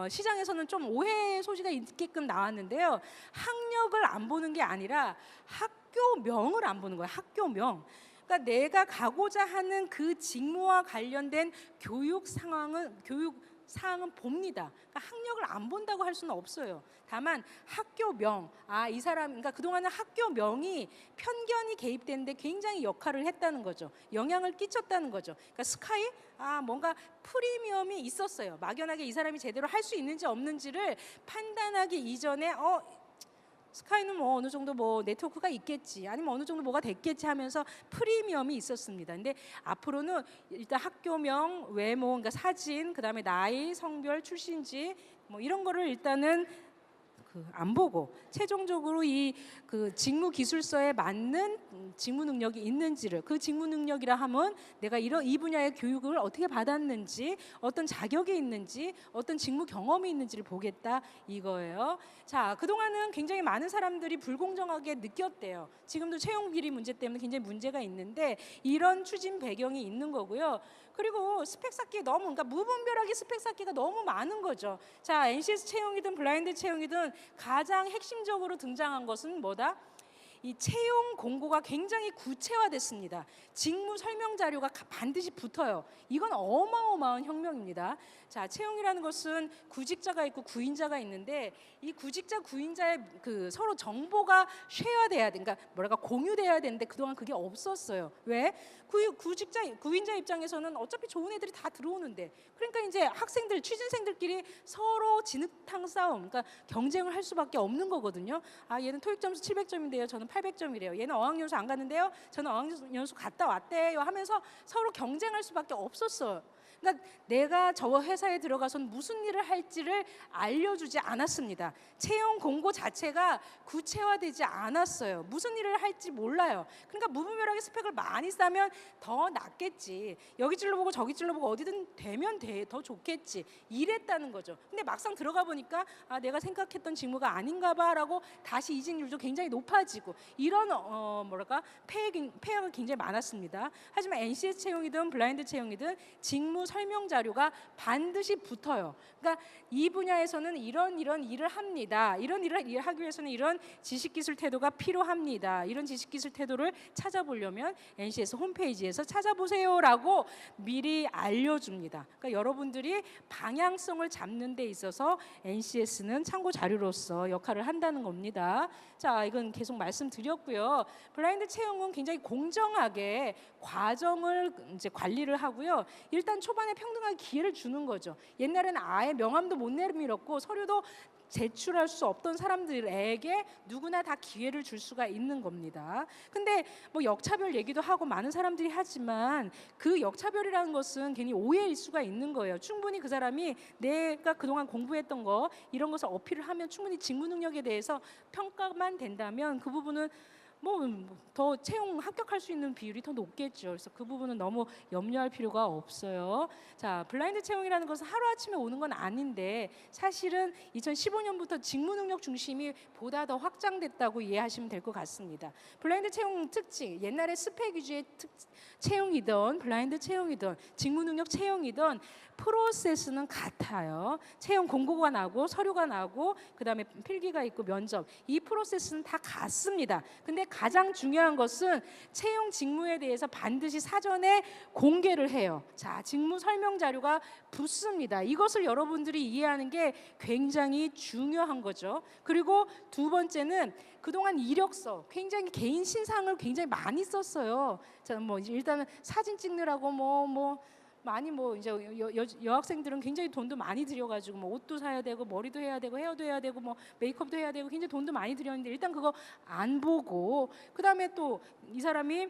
S1: 시장에서는 좀 오해 소지가 있게끔 나왔는데요. 학력을 안 보는 게 아니라 학교명을 안 보는 거예요. 학교명. 그러니까 내가 가고자 하는 그 직무와 관련된 교육 사항은 봅니다. 그러니까 학력을 안 본다고 할 수는 없어요. 다만 학교명, 이 사람, 그러니까 그동안은 학교명이 편견이 개입되는데 굉장히 역할을 했다는 거죠. 영향을 끼쳤다는 거죠. 그러니까 스카이, 뭔가 프리미엄이 있었어요. 막연하게 이 사람이 제대로 할 수 있는지 없는지를 판단하기 이전에 스카이는 어느 정도 네트워크가 있겠지 아니면 어느 정도 뭐가 됐겠지 하면서 프리미엄이 있었습니다. 근데 앞으로는 일단 학교명, 외모, 그러니까 사진, 그다음에 나이, 성별, 출신지 이런 거를 일단은 안 보고 최종적으로 이 직무 기술서에 맞는 직무 능력이 있는지를 그 직무 능력이라 하면 내가 이 분야의 교육을 어떻게 받았는지 어떤 자격이 있는지 어떤 직무 경험이 있는지를 보겠다 이거예요. 자, 그동안은 굉장히 많은 사람들이 불공정하게 느꼈대요. 지금도 채용 비리 문제 때문에 굉장히 문제가 있는데 이런 추진 배경이 있는 거고요. 그리고 스펙 쌓기 그러니까 무분별하게 스펙 쌓기가 너무 많은 거죠. 자, NCS 채용이든 블라인드 채용이든 가장 핵심적으로 등장한 것은 뭐다? 이 채용 공고가 굉장히 구체화됐습니다. 직무 설명 자료가 반드시 붙어요. 이건 어마어마한 혁명입니다. 자, 채용이라는 것은 구직자가 있고 구인자가 있는데 이 구직자 구인자의 서로 정보가 쉐어돼야 돼. 그러니까 공유돼야 되는데 그동안 그게 없었어요. 왜? 구인자 입장에서는 어차피 좋은 애들이 다 들어오는데 그러니까 이제 학생들, 취준생들끼리 서로 진흙탕 싸움, 그러니까 경쟁을 할 수밖에 없는 거거든요. 얘는 토익 점수 700점인데요. 저는 800점이래요. 얘는 어학연수 안 갔는데요. 저는 어학연수 갔다 왔대요 하면서 서로 경쟁할 수밖에 없었어요. 그러니까 내가 저 회사에 들어가선 무슨 일을 할지를 알려주지 않았습니다. 채용 공고 자체가 구체화되지 않았어요. 무슨 일을 할지 몰라요. 그러니까 무분별하게 스펙을 많이 쌓으면 더 낫겠지. 여기 찔러보고 저기 찔러보고 어디든 되면 더 좋겠지. 이랬다는 거죠. 근데 막상 들어가 보니까 아, 내가 생각했던 직무가 아닌가 봐라고 다시 이직률도 굉장히 높아지고 이런 폐해가 굉장히 많았습니다. 하지만 NCS 채용이든 블라인드 채용이든 직무 설명 자료가 반드시 붙어요. 그러니까 이 분야에서는 이런 일을 합니다. 이런 일을 하기 위해서는 이런 지식기술 태도가 필요합니다. 이런 지식기술 태도를 찾아보려면 NCS 홈페이지에서 찾아보세요라고 미리 알려줍니다. 그러니까 여러분들이 방향성을 잡는 데 있어서 NCS는 참고 자료로서 역할을 한다는 겁니다. 자, 이건 계속 말씀드렸고요. 블라인드 채용은 굉장히 공정하게 과정을 이제 관리를 하고요. 일단 초반에 평등하게 기회를 주는 거죠. 옛날에는 아예 명함도 못 내밀었고 서류도 제출할 수 없던 사람들에게 누구나 다 기회를 줄 수가 있는 겁니다. 근데 뭐 역차별 얘기도 하고 많은 사람들이 하지만 그 역차별이라는 것은 괜히 오해일 수가 있는 거예요. 충분히 그 사람이 내가 그동안 공부했던 거 이런 것을 어필을 하면 충분히 직무 능력에 대해서 평가만 된다면 그 부분은 더 채용 합격할 수 있는 비율이 더 높겠죠. 그래서 그 부분은 너무 염려할 필요가 없어요. 자, 블라인드 채용이라는 것은 하루아침에 오는 건 아닌데 사실은 2015년부터 직무 능력 중심이 보다 더 확장됐다고 이해하시면 될 것 같습니다. 블라인드 채용 특징, 옛날에 스펙 위주의 채용이든 블라인드 채용이든 직무 능력 채용이든 프로세스는 같아요. 채용 공고가 나고 서류가 나고 그다음에 필기가 있고 면접, 이 프로세스는 다 같습니다. 근데 가장 중요한 것은 채용 직무에 대해서 반드시 사전에 공개를 해요. 자, 직무 설명 자료가 붙습니다. 이것을 여러분들이 이해하는 게 굉장히 중요한 거죠. 그리고 두 번째는 그동안 이력서, 굉장히 개인 신상을 굉장히 많이 썼어요. 자, 뭐 일단은 사진 찍느라고 많이 이제 여학생들은 굉장히 돈도 많이 들여가지고 옷도 사야 되고 머리도 해야 되고 헤어도 해야 되고 메이크업도 해야 되고 굉장히 돈도 많이 들였는데 일단 그거 안 보고 그 다음에 또 이 사람이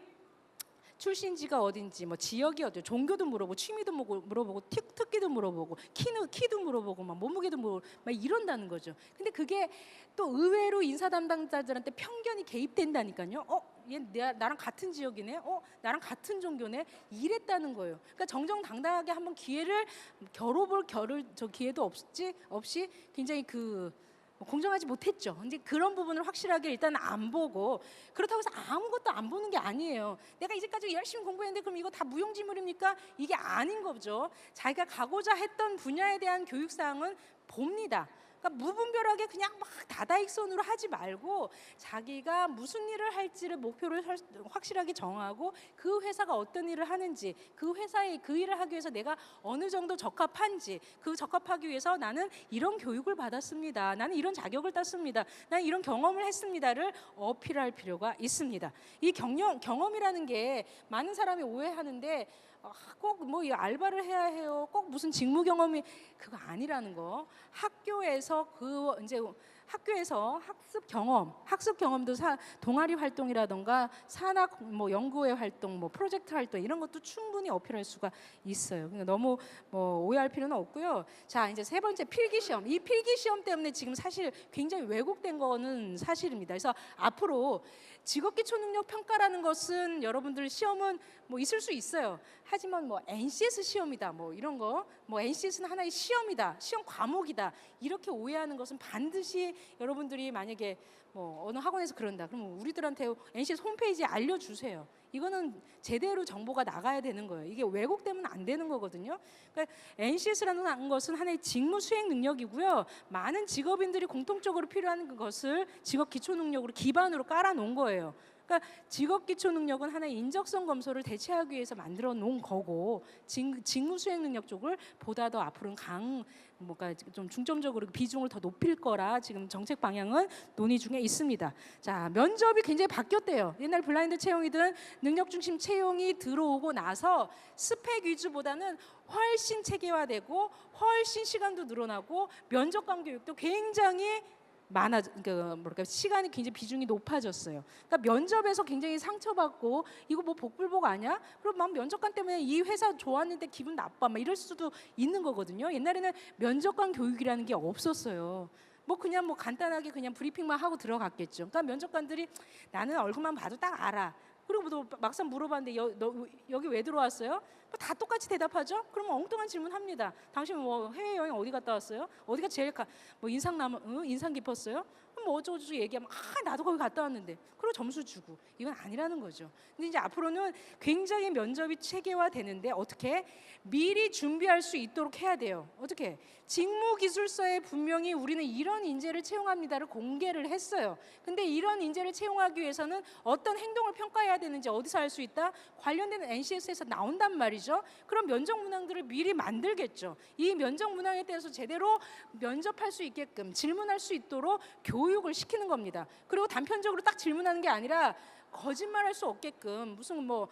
S1: 출신지가 어딘지 지역이 어디 종교도 물어보고 취미도 물어보고 특기도 물어보고 키도 물어보고 몸무게도 물어보고 이런다는 거죠. 근데 그게 또 의외로 인사 담당자들한테 편견이 개입된다니까요. 얘 나랑 같은 지역이네. 나랑 같은 종교네. 이랬다는 거예요. 그러니까 정정당당하게 한번 기회를 겨뤄볼 기회도 없이 굉장히 공정하지 못했죠. 이제 그런 부분을 확실하게 일단 안 보고 그렇다고 해서 아무것도 안 보는 게 아니에요. 내가 이제까지 열심히 공부했는데 그럼 이거 다 무용지물입니까? 이게 아닌 거죠. 자기가 가고자 했던 분야에 대한 교육사항은 봅니다. 그러니까 무분별하게 그냥 막 다다익선으로 하지 말고 자기가 무슨 일을 할지를 목표를 확실하게 정하고 그 회사가 어떤 일을 하는지 그 회사에 그 일을 하기 위해서 내가 어느 정도 적합한지 그 적합하기 위해서 나는 이런 교육을 받았습니다. 나는 이런 자격을 땄습니다. 나는 이런 경험을 했습니다를 어필할 필요가 있습니다. 이 경험이라는 게 많은 사람이 오해하는데 꼭 이 알바를 해야 해요. 꼭 무슨 직무 경험이 그거 아니라는 거. 학교에서 학습 경험도 동아리 활동이라던가 산학 연구회 활동, 프로젝트 활동 이런 것도 충분히 어필할 수가 있어요. 그러니까 너무 오해할 필요는 없고요. 자, 이제 세 번째 필기 시험. 이 필기 시험 때문에 지금 사실 굉장히 왜곡된 거는 사실입니다. 그래서 앞으로 직업기초 능력 평가라는 것은 여러분들 시험은 있을 수 있어요. 하지만 NCS 시험이다 이런 거 NCS는 하나의 시험이다, 시험 과목이다 이렇게 오해하는 것은 반드시 여러분들이 만약에 어느 학원에서 그런다 그러면 우리들한테 NCS 홈페이지에 알려주세요. 이거는 제대로 정보가 나가야 되는 거예요. 이게 왜곡되면 안 되는 거거든요. 그러니까 NCS라는 것은 하나의 직무 수행 능력이고요. 많은 직업인들이 공통적으로 필요한 것을 직업 기초 능력으로 기반으로 깔아놓은 거예요. 그러니까 직업 기초 능력은 하나의 인적성 검소를 대체하기 위해서 만들어 놓은 거고 직무 수행 능력 쪽을 보다 더 앞으로는 좀 중점적으로 비중을 더 높일 거라 지금 정책 방향은 논의 중에 있습니다. 자, 면접이 굉장히 바뀌었대요. 옛날 블라인드 채용이든 능력 중심 채용이 들어오고 나서 스펙 위주보다는 훨씬 체계화되고 훨씬 시간도 늘어나고 면접 관 교육도 굉장히 뭐랄까 시간이 굉장히 비중이 높아졌어요. 그러니까 면접에서 굉장히 상처받고 이거 뭐 복불복 아니야? 그럼 막 면접관 때문에 이 회사 좋았는데 기분 나빠 막 이럴 수도 있는 거거든요. 옛날에는 면접관 교육이라는 게 없었어요. 뭐 그냥 뭐 간단하게 그냥 브리핑만 하고 들어갔겠죠. 그러니까 면접관들이 나는 얼굴만 봐도 딱 알아. 그리고 또 막상 물어봤는데 너 여기 왜 들어왔어요? 뭐 다 똑같이 대답하죠? 그러면 엉뚱한 질문합니다. 당신 뭐 해외여행 어디 갔다 왔어요? 어디가 제일 뭐 인상 깊었어요? 뭐 어쩌고저쩌고 얘기하면 나도 거기 갔다 왔는데 그리고 점수 주고 이건 아니라는 거죠. 근데 이제 앞으로는 굉장히 면접이 체계화되는데 어떻게 미리 준비할 수 있도록 해야 돼요. 어떻게 직무기술서에 분명히 우리는 이런 인재를 채용합니다를 공개를 했어요. 근데 이런 인재를 채용하기 위해서는 어떤 행동을 평가해야 되는지 어디서 알 수 있다? 관련된 NCS에서 나온단 말이죠. 그럼 면접 문항들을 미리 만들겠죠. 이 면접 문항에 대해서 제대로 면접할 수 있게끔 질문할 수 있도록 교육을 시키는 겁니다. 그리고 단편적으로 딱 질문하는 게 아니라 거짓말할 수 없게끔 무슨 뭐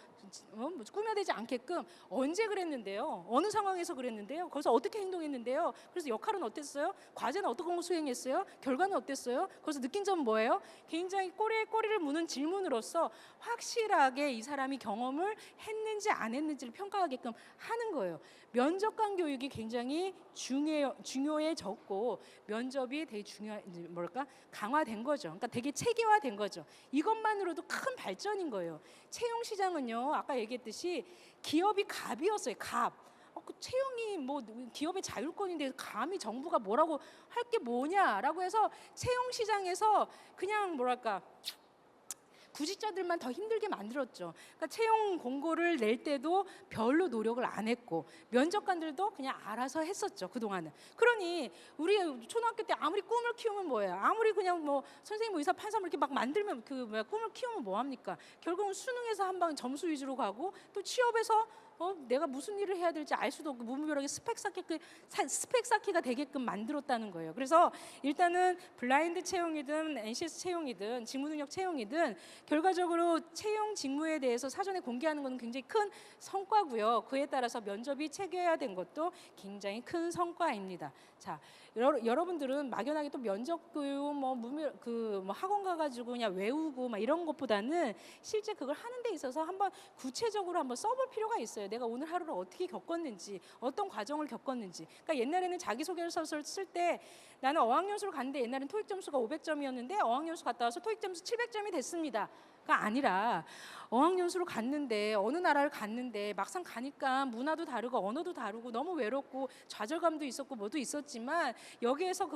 S1: 꾸며대지 않게끔 언제 그랬는데요? 어느 상황에서 그랬는데요? 거기서 어떻게 행동했는데요? 그래서 역할은 어땠어요? 과제는 어떤 거 수행했어요? 결과는 어땠어요? 거기서 느낀 점은 뭐예요? 굉장히 꼬리에 꼬리를 무는 질문으로서 확실하게 이 사람이 경험을 했는지 안 했는지를 평가하게끔 하는 거예요. 면접관 교육이 굉장히 중요해졌고 면접이 되게 강화된 거죠. 그러니까 되게 체계화된 거죠. 이것만으로도 큰 발전인 거예요. 채용 시장은요, 아까 얘기했듯이 기업이 갑이었어요. 갑. 그 채용이 뭐 기업의 자율권인데 감히 정부가 뭐라고 할 게 뭐냐라고 해서 채용 시장에서 그냥 구직자들만 더 힘들게 만들었죠. 그러니까 채용 공고를 낼 때도 별로 노력을 안 했고 면접관들도 그냥 알아서 했었죠, 그동안은. 그러니 우리 초등학교 때 아무리 꿈을 키우면 뭐예요? 아무리 그냥 뭐 선생님, 의사, 판사 이렇게 막 만들면 꿈을 키우면 뭐 합니까? 결국은 수능에서 한 방 점수 위주로 가고 또 취업에서 내가 무슨 일을 해야 될지 알 수도 없고 무분별하게 스펙 쌓기가 되게끔 만들었다는 거예요. 그래서 일단은 블라인드 채용이든 NCS 채용이든 직무능력 채용이든 결과적으로 채용 직무에 대해서 사전에 공개하는 것은 굉장히 큰 성과고요. 그에 따라서 면접이 체계화된 것도 굉장히 큰 성과입니다. 자, 여러분들은 막연하게 또 면접 교육 뭐 학원 가가지고 그냥 외우고 막 이런 것보다는 실제 그걸 하는 데 있어서 한번 구체적으로 한번 써볼 필요가 있어요. 내가 오늘 하루를 어떻게 겪었는지, 어떤 과정을 겪었는지. 그러니까 옛날에는 자기소개서를 쓸 때 나는 어학연수를 갔는데 옛날엔 토익 점수가 500점이었는데 어학연수 갔다 와서 토익 점수 700점이 됐습니다. 가 아니라 어학연수로 갔는데 어느 나라를 갔는데 막상 가니까 문화도 다르고 언어도 다르고 너무 외롭고 좌절감도 있었고 뭐도 있었지만 여기에서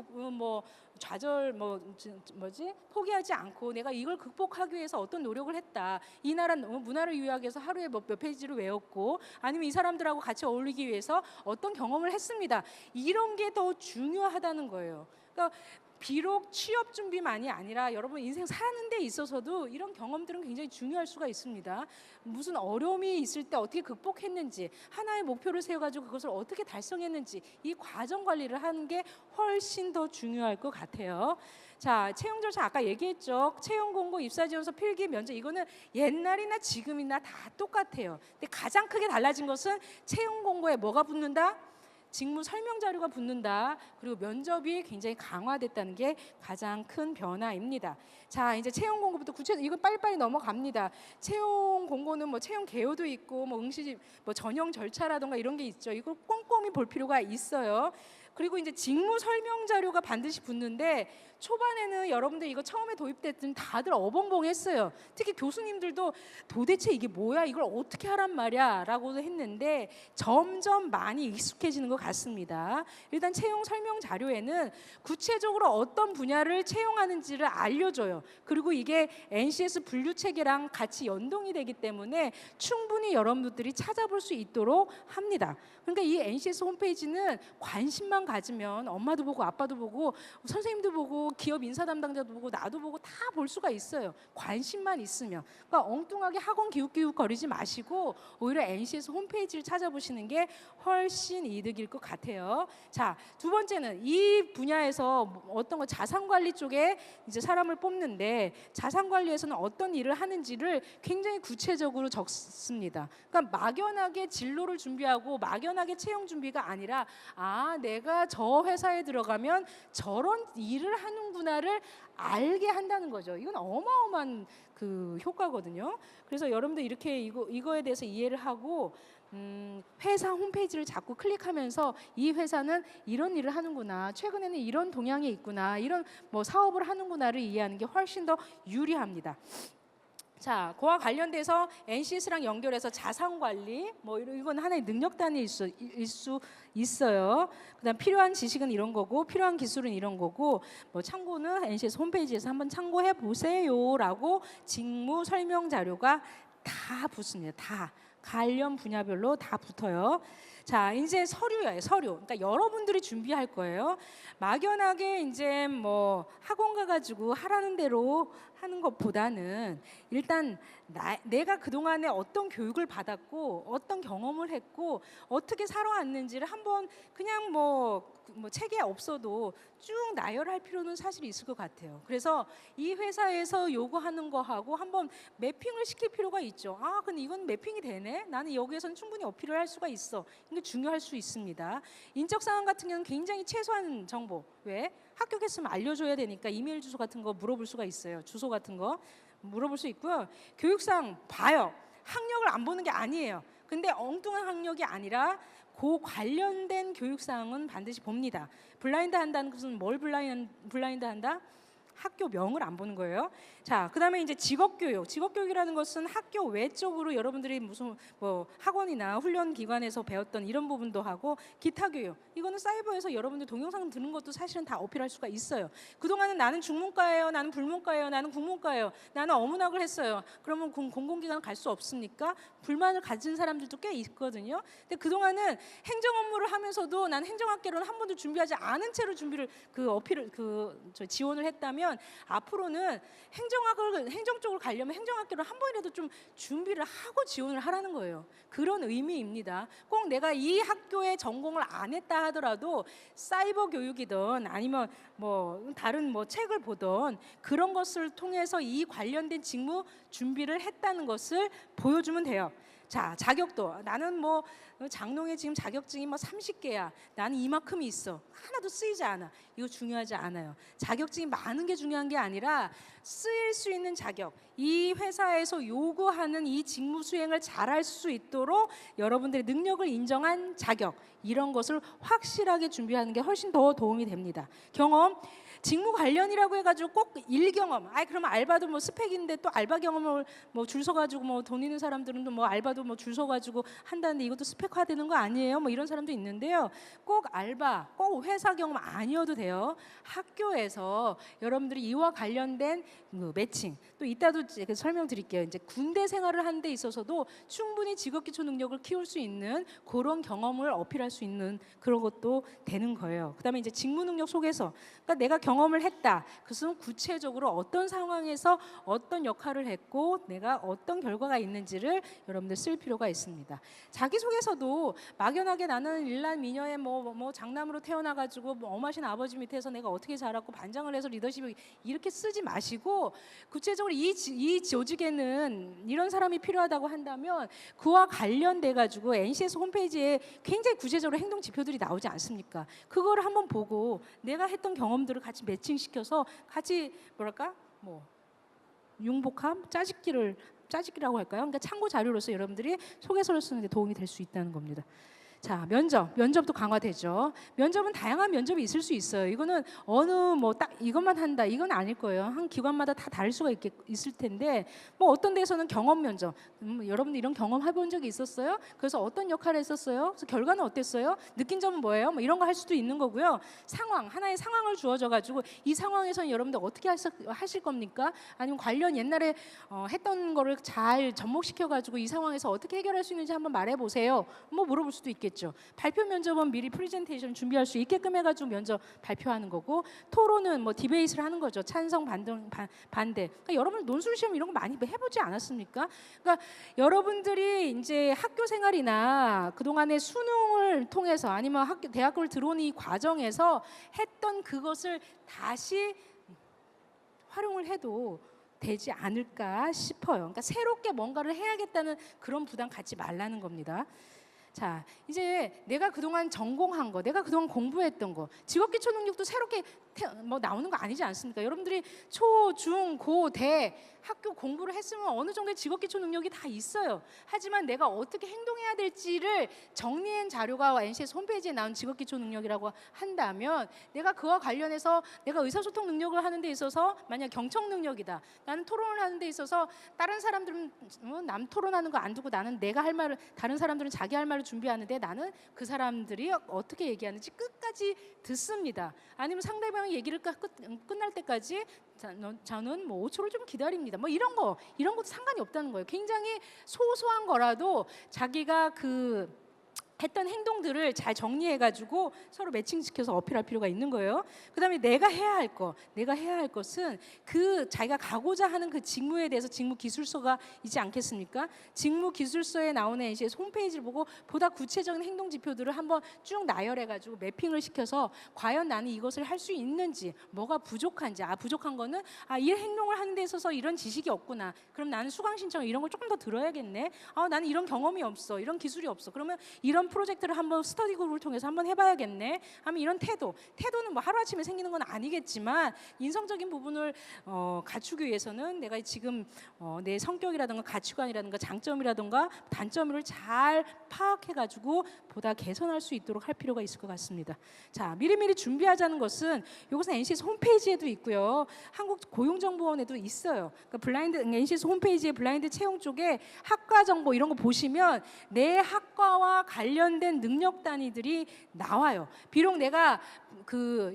S1: 포기하지 않고 내가 이걸 극복하기 위해서 어떤 노력을 했다. 이 나라 문화를 유의하기 위해서 하루에 몇 페이지를 외웠고 아니면 이 사람들하고 같이 어울리기 위해서 어떤 경험을 했습니다. 이런 게 더 중요하다는 거예요. 그러니까 비록 취업 준비만이 아니라 여러분 인생 사는 데 있어서도 이런 경험들은 굉장히 중요할 수가 있습니다. 무슨 어려움이 있을 때 어떻게 극복했는지, 하나의 목표를 세워가지고 그것을 어떻게 달성했는지 이 과정 관리를 하는 게 훨씬 더 중요할 것 같아요. 자, 채용 절차 아까 얘기했죠. 채용 공고, 입사 지원서, 필기, 면접 이거는 옛날이나 지금이나 다 똑같아요. 근데 가장 크게 달라진 것은 채용 공고에 뭐가 붙는다? 직무 설명 자료가 붙는다. 그리고 면접이 굉장히 강화됐다는 게 가장 큰 변화입니다. 자, 이제 채용 공고부터 이거 빨리빨리 넘어갑니다. 채용 공고는 뭐 채용 개요도 있고 뭐 응시 전형 절차라든가 이런 게 있죠. 이걸 꼼꼼히 볼 필요가 있어요. 그리고 이제 직무 설명 자료가 반드시 붙는데 초반에는 여러분들 이거 처음에 도입됐더니 다들 어벙벙했어요. 특히 교수님들도 도대체 이게 뭐야? 이걸 어떻게 하란 말이야? 라고 했는데 점점 많이 익숙해지는 것 같습니다. 일단 채용 설명 자료에는 구체적으로 어떤 분야를 채용하는지를 알려줘요. 그리고 이게 NCS 분류 체계랑 같이 연동이 되기 때문에 충분히 여러분들이 찾아볼 수 있도록 합니다. 그러니까 이 NCS 홈페이지는 관심만 가지면 엄마도 보고 아빠도 보고 선생님도 보고 기업 인사 담당자도 보고 나도 보고 다 볼 수가 있어요. 관심만 있으면. 그러니까 엉뚱하게 학원 기웃기웃 거리지 마시고 오히려 NCS 홈페이지를 찾아보시는 게 훨씬 이득일 것 같아요. 자, 두 번째는 이 분야에서 어떤 거 자산관리 쪽에 이제 사람을 뽑는데 자산관리에서는 어떤 일을 하는지를 굉장히 구체적으로 적습니다. 그러니까 막연하게 진로를 준비하고 막연하게 채용 준비가 아니라 내가 저 회사에 들어가면 저런 일을 하는 하는구나를 알게 한다는 거죠. 이건 어마어마한 그 효과거든요. 그래서 여러분들 이렇게 이거에 대해서 이해를 하고 회사 홈페이지를 자꾸 클릭하면서 이 회사는 이런 일을 하는구나, 최근에는 이런 동향이 있구나, 이런 뭐 사업을 하는구나를 이해하는 게 훨씬 더 유리합니다. 자, 그와 관련돼서 NCS랑 연결해서 자산 관리, 뭐 이건 하나의 능력단위일 수 있어요. 그다음 필요한 지식은 이런 거고, 필요한 기술은 이런 거고, 뭐 참고는 NCS 홈페이지에서 한번 참고해 보세요라고 직무 설명 자료가 다 붙습니다. 다 관련 분야별로 다 붙어요. 자, 이제 서류예요. 서류. 그러니까 여러분들이 준비할 거예요. 막연하게 이제 뭐 학원 가가지고 하라는 대로 하는 것보다는 일단 내가 그동안에 어떤 교육을 받았고 어떤 경험을 했고 어떻게 살아왔는지를 한번 그냥 뭐 책에 없어도 쭉 나열할 필요는 사실 있을 것 같아요. 그래서 이 회사에서 요구하는 거하고 한번 매핑을 시킬 필요가 있죠. 아, 근데 이건 매핑이 되네. 나는 여기에서는 충분히 어필을 할 수가 있어. 이게 중요할 수 있습니다. 인적 사항 같은 경우는 굉장히 최소한 정보. 왜? 합격했으면 알려줘야 되니까 이메일 주소 같은 거 물어볼 수가 있어요. 주소 같은 거 물어볼 수 있고요. 교육상 봐요. 학력을 안 보는 게 아니에요. 근데 엉뚱한 학력이 아니라 그 관련된 교육사항은 반드시 봅니다. 블라인드 한다는 것은 뭘 블라인드 한다? 학교명을 안 보는 거예요. 자, 그다음에 이제 직업교육. 직업교육이라는 것은 학교 외적으로 여러분들이 무슨 뭐 학원이나 훈련 기관에서 배웠던 이런 부분도 하고 기타 교육. 이거는 사이버에서 여러분들 동영상 듣는 것도 사실은 다 어필할 수가 있어요. 그동안은 나는 중문과예요. 나는 불문과예요. 나는 국문과예요. 나는 어문학을 했어요. 그러면 공공기관 갈 수 없습니까? 불만을 가진 사람들도 꽤 있거든요. 근데 그동안은 행정 업무를 하면서도 난 행정학개론을 한 번도 준비하지 않은 채로 준비를 어필을 지원을 했다면 앞으로는 행정 쪽으로 가려면 행정학교를 한 번이라도 좀 준비를 하고 지원을 하라는 거예요. 그런 의미입니다. 꼭 내가 이 학교에 전공을 안 했다 하더라도 사이버 교육이든 아니면 뭐 다른 뭐 책을 보던 그런 것을 통해서 이 관련된 직무 준비를 했다는 것을 보여주면 돼요. 자, 자격도 나는 뭐 장롱에 지금 자격증이 뭐 30개야. 나는 이만큼이 있어. 하나도 쓰이지 않아. 이거 중요하지 않아요. 자격증이 많은 게 중요한 게 아니라 쓰일 수 있는 자격. 이 회사에서 요구하는 이 직무 수행을 잘할 수 있도록 여러분들의 능력을 인정한 자격. 이런 것을 확실하게 준비하는 게 훨씬 더 도움이 됩니다. 경험. 직무 관련이라고 해가지고 꼭 일경험. 그러면 알바도 뭐 스펙인데 또 알바 경험을 뭐 줄 서가지고 뭐 돈 있는 사람들은 또 뭐 알바도 뭐 줄 서가지고 한다는데 이것도 스펙화되는 거 아니에요? 뭐 이런 사람도 있는데요. 꼭 알바, 꼭 회사 경험 아니어도 돼요. 학교에서 여러분들이 이와 관련된 매칭. 또 이따도 설명드릴게요. 이제 군대 생활을 하는 데 있어서도 충분히 직업기초 능력을 키울 수 있는 그런 경험을 어필할 수 있는 그런 것도 되는 거예요. 그다음에 이제 직무 능력 속에서 그러니까 내가 경험을 했다. 그것은 구체적으로 어떤 상황에서 어떤 역할을 했고 내가 어떤 결과가 있는지를 여러분들 쓸 필요가 있습니다. 자기소개서도 막연하게 나는 일남 미녀의 뭐 장남으로 태어나가지고 뭐 엄하신 아버지 밑에서 내가 어떻게 자랐고 반장을 해서 리더십을 이렇게 쓰지 마시고 구체적으로 이 조직에는 이런 사람이 필요하다고 한다면 그와 관련돼 가지고 NCS 홈페이지에 굉장히 구체적으로 행동 지표들이 나오지 않습니까? 그거를 한번 보고 내가 했던 경험들을 같이 매칭시켜서 같이 뭐랄까 뭐 융복함 짜집기라고 할까요? 그러니까 참고 자료로서 여러분들이 소개서를 쓰는 데 도움이 될 수 있다는 겁니다. 자, 면접도 강화되죠. 면접은 다양한 면접이 있을 수 있어요. 이거는 어느 뭐 딱 이것만 한다 이건 아닐 거예요. 한 기관마다 다 다를 수가 있을 텐데 뭐 어떤 데서는 경험 면접. 여러분들 이런 경험 해본 적이 있었어요? 그래서 어떤 역할을 했었어요? 그래서 결과는 어땠어요? 느낀 점은 뭐예요? 뭐 이런 거 할 수도 있는 거고요. 하나의 상황을 주어져 가지고 이 상황에서는 여러분들 어떻게 하실 겁니까? 아니면 관련 옛날에 했던 거를 잘 접목시켜 가지고 이 상황에서 어떻게 해결할 수 있는지 한번 말해 보세요. 뭐 물어볼 수도 있겠죠. 발표 면접은 미리 프레젠테이션 준비할 수 있게끔 해가지고 면접 발표하는 거고 토론은 뭐 디베이트를 하는 거죠. 찬성 반대. 그러니까 여러분 논술 시험 이런 거 많이 해보지 않았습니까? 그러니까 여러분들이 이제 학교 생활이나 그동안의 수능을 통해서 아니면 대학교를 들어오는 이 과정에서 했던 그것을 다시 활용을 해도 되지 않을까 싶어요. 그러니까 새롭게 뭔가를 해야겠다는 그런 부담 갖지 말라는 겁니다. 자, 이제 내가 그동안 전공한 거, 내가 그동안 공부했던 거, 직업기초 능력도 새롭게 뭐 나오는 거 아니지 않습니까? 여러분들이 초, 중, 고, 대 학교 공부를 했으면 어느 정도의 직업기초 능력이 다 있어요. 하지만 내가 어떻게 행동해야 될지를 정리한 자료가 NCS 홈페이지에 나온 직업기초 능력이라고 한다면 내가 그와 관련해서 내가 의사소통 능력을 하는 데 있어서 만약 경청 능력이다. 나는 토론을 하는 데 있어서 다른 사람들은 남 토론하는 거 안 두고 나는 내가 할 말을 다른 사람들은 자기 할 말을 준비하는데 나는 그 사람들이 어떻게 얘기하는지 끝까지 듣습니다. 아니면 상대방의 얘기를 끝날 때까지 저는 뭐 5초를 좀 기다립니다. 뭐 이런 것도 상관이 없다는 거예요. 굉장히 소소한 거라도 자기가 했던 행동들을 잘 정리해가지고 서로 매칭시켜서 어필할 필요가 있는 거예요. 그다음에 내가 해야 할 것은 자기가 가고자 하는 그 직무에 대해서 직무 기술서가 있지 않겠습니까? 직무 기술서에 나오는 NCS 홈페이지를 보고 보다 구체적인 행동 지표들을 한번 쭉 나열해가지고 매핑을 시켜서 과연 나는 이것을 할 수 있는지, 뭐가 부족한지, 부족한 거는 이 행동을 하는 데 있어서 이런 지식이 없구나. 그럼 나는 수강 신청 이런 걸 조금 더 들어야겠네. 나는 이런 경험이 없어, 이런 기술이 없어. 그러면 이런 프로젝트를 한번 스터디 그룹을 통해서 한번 해봐야겠네. 하면 이런 태도는 뭐 하루아침에 생기는 건 아니겠지만 인성적인 부분을 갖추기 위해서는 내가 지금 내 성격이라든가 가치관이라든가 장점이라든가 단점을 잘 파악해가지고 보다 개선할 수 있도록 할 필요가 있을 것 같습니다. 자, 미리미리 준비하자는 것은 이것은 NCS 홈페이지에도 있고요. 한국고용정보원에도 있어요. 그러니까 NCS 홈페이지의 블라인드 채용 쪽에 학과 정보 이런 거 보시면 내 학과와 관련된 능력 단위들이 나와요. 비록 내가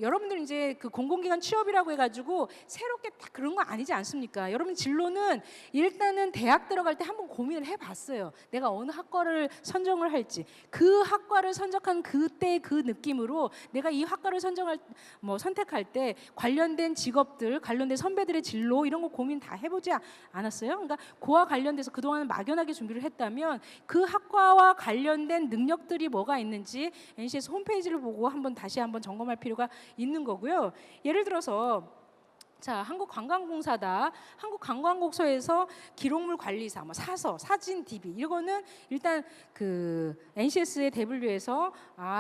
S1: 여러분들 이제 공공기관 취업이라고 해가지고 새롭게 딱 그런 거 아니지 않습니까? 여러분 진로는 일단은 대학 들어갈 때 한번 고민을 해봤어요. 내가 어느 학과를 선정을 할지. 그 학과를 선정한 그때 그 느낌으로 내가 이 학과를 선택할 때 관련된 직업들, 관련된 선배들의 진로 이런 거 고민 다 해보지 않았어요? 그러니까 그와 관련돼서 그동안 막연하게 준비를 했다면 그 학과와 관련된 능력들이 뭐가 있는지 NCS 홈페이지를 보고 다시 한번 점검할 필요가 있는 거고요. 예를 들어서 한국관광공사다. 한국관광국서에서 기록물 관리사, 사서, 사진 DB 이거는 일단 NCS의 대분류에서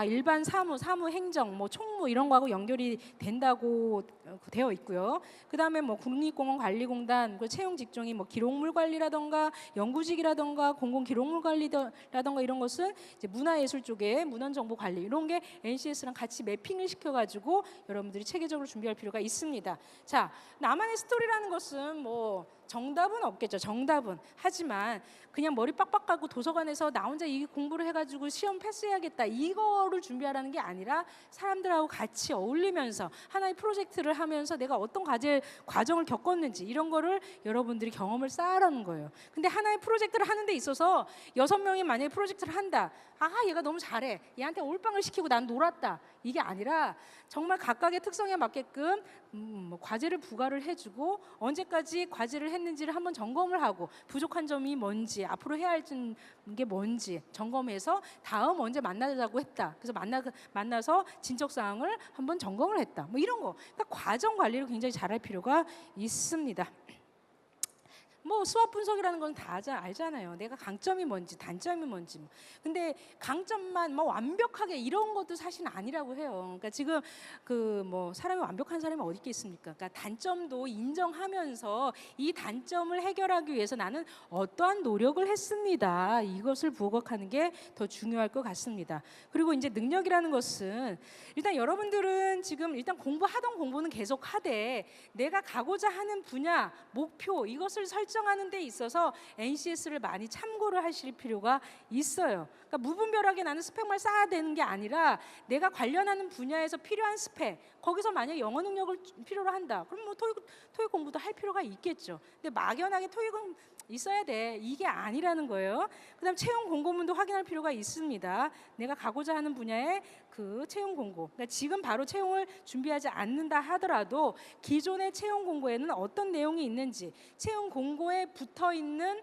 S1: 일반 사무 행정, 총무 이런 거하고 연결이 된다고 되어 있고요. 그다음에 국립공원관리공단 채용 직종이 기록물 관리라던가 연구직이라던가 공공기록물 관리라던가 이런 것은 이제 문화예술 쪽에 문헌정보 관리 이런 게 NCS랑 같이 매핑을 시켜가지고 여러분들이 체계적으로 준비할 필요가 있습니다. 자, 나만의 스토리라는 것은 정답은 없겠죠. 정답은. 하지만 그냥 머리 빡빡 가고 도서관에서 나 혼자 이 공부를 해가지고 시험 패스해야겠다 이거를 준비하라는 게 아니라 사람들하고 같이 어울리면서 하나의 프로젝트를 하면서 내가 어떤 과정을 겪었는지 이런 거를 여러분들이 경험을 쌓으라는 거예요. 근데 하나의 프로젝트를 하는 데 있어서 6명이 만약에 프로젝트를 한다. 얘가 너무 잘해. 얘한테 올빵을 시키고 난 놀았다. 이게 아니라 정말 각각의 특성에 맞게끔 과제를 부과를 해주고 언제까지 과제를 했는지를 한번 점검을 하고 부족한 점이 뭔지 앞으로 해야 할 게 뭔지 점검해서 다음 언제 만나자고 했다. 그래서 만나서 진척 사항을 한번 점검을 했다. 이런 거. 그러니까 과정 관리를 굉장히 잘할 필요가 있습니다. 수업 분석이라는 건 다 알잖아요. 내가 강점이 뭔지 단점이 뭔지. 근데 강점만 완벽하게 이런 것도 사실은 아니라고 해요. 그러니까 지금 사람이 완벽한 사람이 어디 있겠습니까? 그러니까 단점도 인정하면서 이 단점을 해결하기 위해서 나는 어떠한 노력을 했습니다. 이것을 부각하는 게 더 중요할 것 같습니다. 그리고 이제 능력이라는 것은 일단 여러분들은 지금 일단 공부하던 공부는 계속 하되 내가 가고자 하는 분야, 목표 이것을 설정하는 데 있어서 NCS를 많이 참고를 하실 필요가 있어요. 그러니까 무분별하게 나는 스펙만 쌓아야 되는 게 아니라 내가 관련하는 분야에서 필요한 스펙, 거기서 만약 영어 능력을 필요로 한다. 그럼 토익 공부도 할 필요가 있겠죠. 근데 막연하게 토익은 있어야 돼. 이게 아니라는 거예요. 그다음 채용 공고문도 확인할 필요가 있습니다. 내가 가고자 하는 분야의 채용 공고. 그러니까 지금 바로 채용을 준비하지 않는다 하더라도 기존의 채용 공고에는 어떤 내용이 있는지 채용 공고에 붙어 있는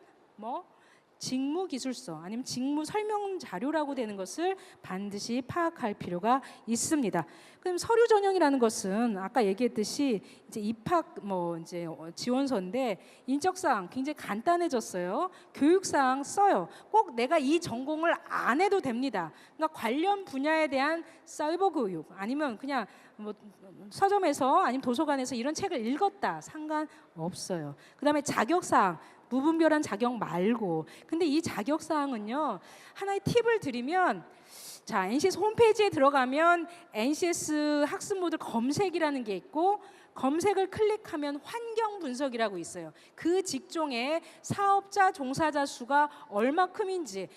S1: 직무 기술서 아니면 직무 설명 자료라고 되는 것을 반드시 파악할 필요가 있습니다. 그럼 서류 전형이라는 것은 아까 얘기했듯이 이제 입학 이제 지원서인데 인적사항 굉장히 간단해졌어요. 교육사항 써요. 꼭 내가 이 전공을 안 해도 됩니다. 그러니까 관련 분야에 대한 사이버 교육 아니면 그냥 뭐 서점에서 아니면 도서관에서 이런 책을 읽었다 상관없어요. 그다음에 자격사항 무분별한 자격 말고, 근데 이 자격사항은요, 하나의 팁을 드리면, 자, NCS 홈페이지에 들어가면 NCS 학습 모듈 검색이라는 게 있고, 검색을 클릭하면 환경 분석이라고 있어요. 그 직종의 사업자 종사자 수가 얼마큼인지,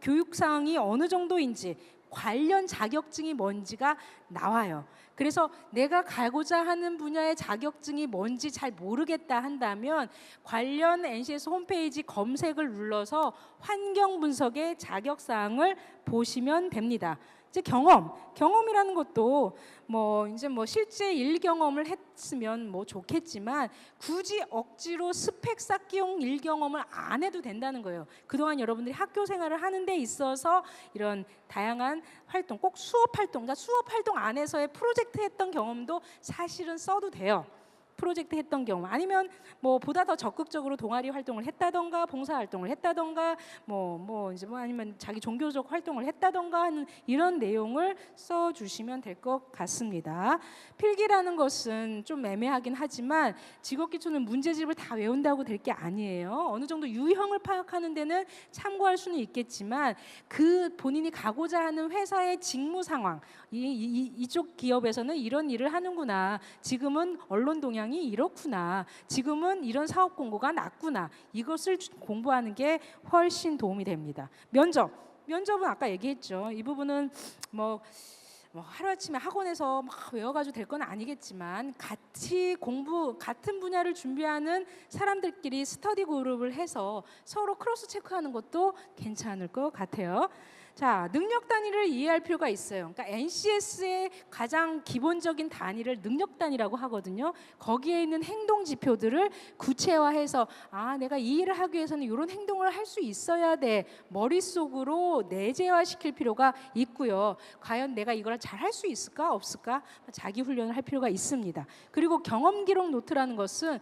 S1: 교육 사항이 어느 정도인지, 관련 자격증이 뭔지가 나와요. 그래서 내가 가고자 하는 분야의 자격증이 뭔지 잘 모르겠다 한다면 관련 NCS 홈페이지 검색을 눌러서 환경 분석의 자격 사항을 보시면 됩니다. 이제 경험이라는 것도 이제 실제 일 경험을 했으면 좋겠지만 굳이 억지로 스펙 쌓기용 일 경험을 안 해도 된다는 거예요. 그동안 여러분들이 학교 생활을 하는 데 있어서 이런 다양한 활동, 꼭 수업 활동, 그러니까 수업 활동 안에서의 프로젝트 했던 경험도 사실은 써도 돼요. 프로젝트 했던 경험, 아니면 보다 더 적극적으로 동아리 활동을 했다던가 봉사 활동을 했다던가 아니면 자기 종교적 활동을 했다던가 하는 이런 내용을 써 주시면 될 것 같습니다. 필기라는 것은 좀 애매하긴 하지만 직업기초는 문제집을 다 외운다고 될 게 아니에요. 어느 정도 유형을 파악하는 데는 참고할 수는 있겠지만 그 본인이 가고자 하는 회사의 직무 상황, 이쪽 기업에서는 이런 일을 하는구나, 지금은 언론 동향이 이렇구나, 지금은 이런 사업 공고가 났구나, 이것을 공부하는 게 훨씬 도움이 됩니다. 면접은 아까 얘기했죠. 이 부분은 하루아침에 학원에서 막 외워가지고 될 건 아니겠지만 같은 분야를 준비하는 사람들끼리 스터디 그룹을 해서 서로 크로스 체크하는 것도 괜찮을 것 같아요. 자, 능력 단위를 이해할 필요가 있어요. 그러니까 NCS의 가장 기본적인 단위를 능력 단위라고 하거든요. 거기에 있는 행동 지표들을 구체화해서 내가 이 일을 하기 위해서는 이런 행동을 할 수 있어야 돼, 머릿속으로 내재화시킬 필요가 있고요. 과연 내가 이걸 잘 할 수 있을까 없을까 자기 훈련을 할 필요가 있습니다. 그리고 경험 기록 노트라는 것은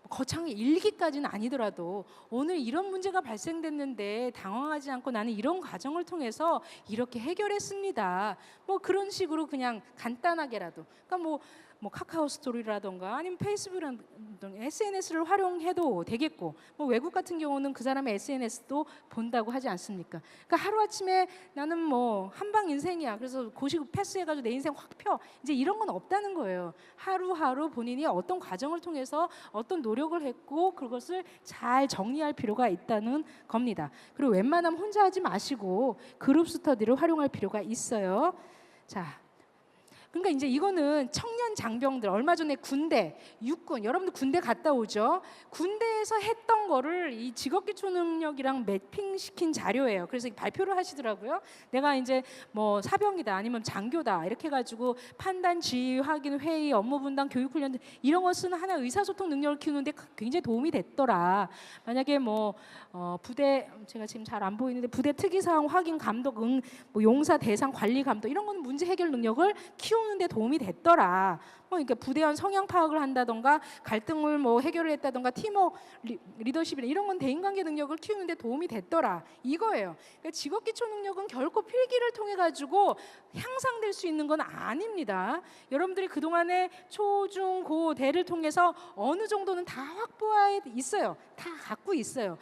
S1: 거창하게 일기까지는 아니더라도 오늘 이런 문제가 발생됐는데 당황하지 않고 나는 이런 과정을 통해서 이렇게 해결했습니다. 그런 식으로 그냥 간단하게라도, 그러니까 카카오 스토리라던가 아니면 페이스북이라든가 SNS를 활용해도 되겠고, 외국 같은 경우는 그 사람의 SNS도 본다고 하지 않습니까? 그러니까 하루아침에 나는 한방 인생이야, 그래서 고시 패스해가지고 내 인생 확 펴, 이제 이런 건 없다는 거예요. 하루하루 본인이 어떤 과정을 통해서 어떤 노력을 했고 그것을 잘 정리할 필요가 있다는 겁니다. 그리고 웬만하면 혼자 하지 마시고 그룹 스터디를 활용할 필요가 있어요. 자, 그러니까 이제 이거는 청년 장병들, 얼마 전에 군대, 육군, 여러분들 군대 갔다 오죠? 군대에서 했던 거를 이 직업기초 능력이랑 매핑시킨 자료예요. 그래서 발표를 하시더라고요. 내가 이제 사병이다, 아니면 장교다, 이렇게 해가지고 판단, 지휘, 확인, 회의, 업무 분담, 교육 훈련 이런 것은 하나 의사소통 능력을 키우는데 굉장히 도움이 됐더라. 만약에 부대, 제가 지금 잘 안 보이는데 부대 특이사항 확인, 감독, 용사 대상 관리 감독, 이런 건 문제 해결 능력을 키우는데 도움이 됐더라. 그러니까 부대원 성향 파악을 한다던가 갈등을 해결을 했다던가 팀워크, 리더십이나 이런 건 대인관계 능력을 키우는데 도움이 됐더라, 이거예요. 그러니까 직업기초 능력은 결코 필기를 통해 가지고 향상될 수 있는 건 아닙니다. 여러분들이 그동안에 초, 중, 고, 대를 통해서 어느 정도는 다 확보해 있어요. 다 갖고 있어요.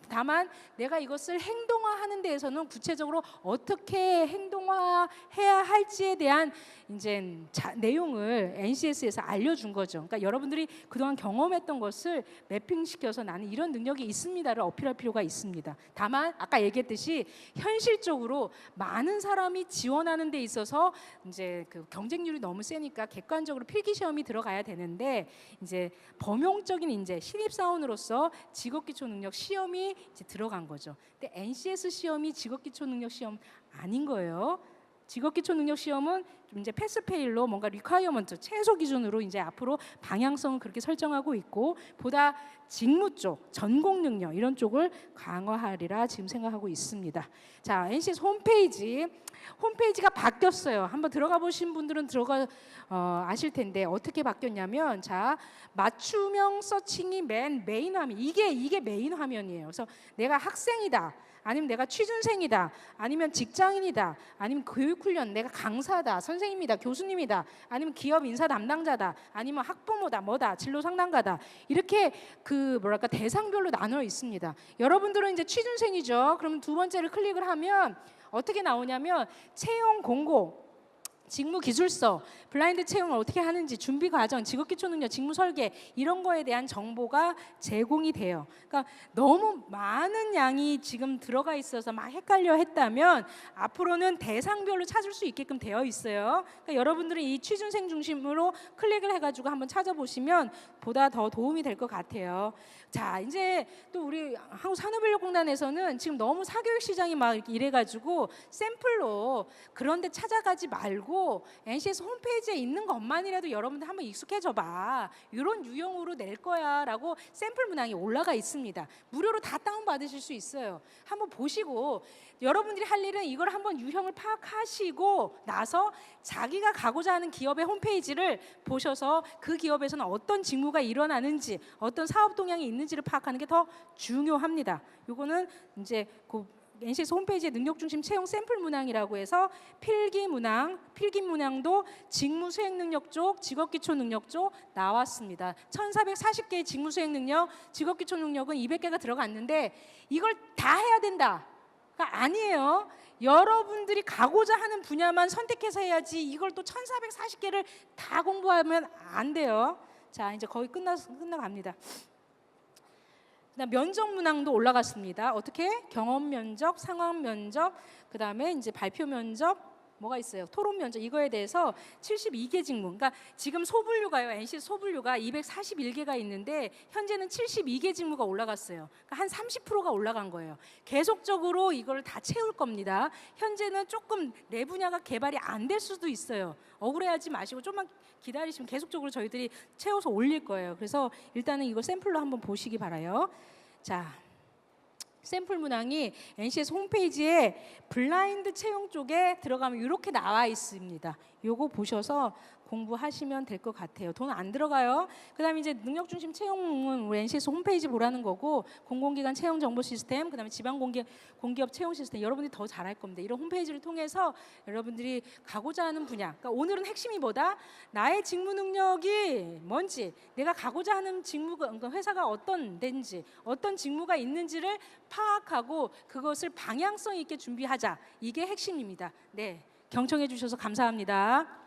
S1: 다만 내가 이것을 행동화하는 데에서는 구체적으로 어떻게 행동화해야 할지에 대한 이제 내용을 NCS에서 알려준 거죠. 그러니까 여러분들이 그동안 경험했던 것을 매핑시켜서 나는 이런 능력이 있습니다를 어필할 필요가 있습니다. 다만 아까 얘기했듯이 현실적으로 많은 사람이 지원하는 데 있어서 이제 그 경쟁률이 너무 세니까 객관적으로 필기 시험이 들어가야 되는데, 이제 범용적인 이제 신입사원으로서 직업기초 능력 시험이 이제 들어간 거죠. 근데 NCS 시험이 직업기초 능력 시험 아닌 거예요. 직업기초 능력 시험은 좀 이제 패스페일로 뭔가 리콰이어먼트, 최소 기준으로 이제 앞으로 방향성을 그렇게 설정하고 있고, 보다 직무 쪽, 전공 능력 이런 쪽을 강화하리라 지금 생각하고 있습니다. 자, NCS 홈페이지가 바뀌었어요. 한번 들어가 보신 분들은 아실 텐데 어떻게 바뀌었냐면, 자, 맞춤형 서칭이 메인 화면, 이게 메인 화면이에요. 그래서 내가 학생이다, 아니면 내가 취준생이다, 아니면 직장인이다, 아니면 교육훈련, 내가 강사다, 선생님 선생님이다, 교수님이다, 아니면 기업 인사 담당자다, 아니면 학부모다, 뭐다, 진로 상담가다, 이렇게 그 뭐랄까 대상별로 나눠 있습니다. 여러분들은 이제 취준생이죠. 그럼 두 번째를 클릭을 하면 어떻게 나오냐면 채용 공고, 직무 기술서, 블라인드 채용을 어떻게 하는지, 준비 과정, 직업 기초 능력, 직무 설계, 이런 거에 대한 정보가 제공이 돼요. 그러니까 너무 많은 양이 지금 들어가 있어서 막 헷갈려 했다면 앞으로는 대상별로 찾을 수 있게끔 되어 있어요. 그러니까 여러분들은 이 취준생 중심으로 클릭을 해가지고 한번 찾아보시면 보다 더 도움이 될 것 같아요. 자, 이제 또 우리 한국산업인력공단에서는 지금 너무 사교육 시장이 막 이래가지고 샘플로 그런데 찾아가지 말고 NCS 홈페이지에 있는 것만이라도 여러분들 한번 익숙해져 봐. 이런 유형으로 낼 거야 라고 샘플 문항이 올라가 있습니다. 무료로 다 다운받으실 수 있어요. 한번 보시고 여러분들이 할 일은 이걸 한번 유형을 파악하시고 나서 자기가 가고자 하는 기업의 홈페이지를 보셔서 그 기업에서는 어떤 직무가 일어나는지, 어떤 사업 동향이 있는지를 파악하는 게 더 중요합니다. 요거는 이제 그 NCS 홈페이지의 능력 중심 채용 샘플 문항이라고 해서 필기 문항도 직무 수행 능력 쪽, 직업 기초 능력 쪽 나왔습니다. 1440개의 직무 수행 능력, 직업 기초 능력은 200개가 들어갔는데 이걸 다 해야 된다. 그러니까 아니에요. 여러분들이 가고자 하는 분야만 선택해서 해야지 이걸 또 1440개를 다 공부하면 안 돼요. 자, 이제 거의 끝나갑니다. 그다음 면접 문항도 올라갔습니다. 어떻게? 경험 면접, 상황 면접, 그다음에 이제 발표 면접, 뭐가 있어요? 토론 면접, 이거에 대해서 72개 직무. 그러니까 지금 소분류가요. NC 소분류가 241개가 있는데 현재는 72개 직무가 올라갔어요. 그러니까 한 30%가 올라간 거예요. 계속적으로 이걸 다 채울 겁니다. 현재는 조금 내 분야가 개발이 안 될 수도 있어요. 억울해하지 마시고 좀만 기다리시면 계속적으로 저희들이 채워서 올릴 거예요. 그래서 일단은 이거 샘플로 한번 보시기 바라요. 자, 샘플 문항이 NCS 홈페이지에 블라인드 채용 쪽에 들어가면 이렇게 나와 있습니다. 요거 보셔서 공부하시면 될 것 같아요. 돈 안 들어가요. 그다음에 이제 능력 중심 채용은 우리 NCS 홈페이지 보라는 거고, 공공기관 채용 정보 시스템, 그다음에 지방 공기업 채용 시스템, 여러분들이 더 잘할 겁니다. 이런 홈페이지를 통해서 여러분들이 가고자 하는 분야, 그러니까 오늘은 핵심이 뭐다? 나의 직무 능력이 뭔지, 내가 가고자 하는 직무가, 그러니까 회사가 어떤 데인지, 어떤 직무가 있는지를 파악하고 그것을 방향성 있게 준비하자. 이게 핵심입니다. 네, 경청해 주셔서 감사합니다.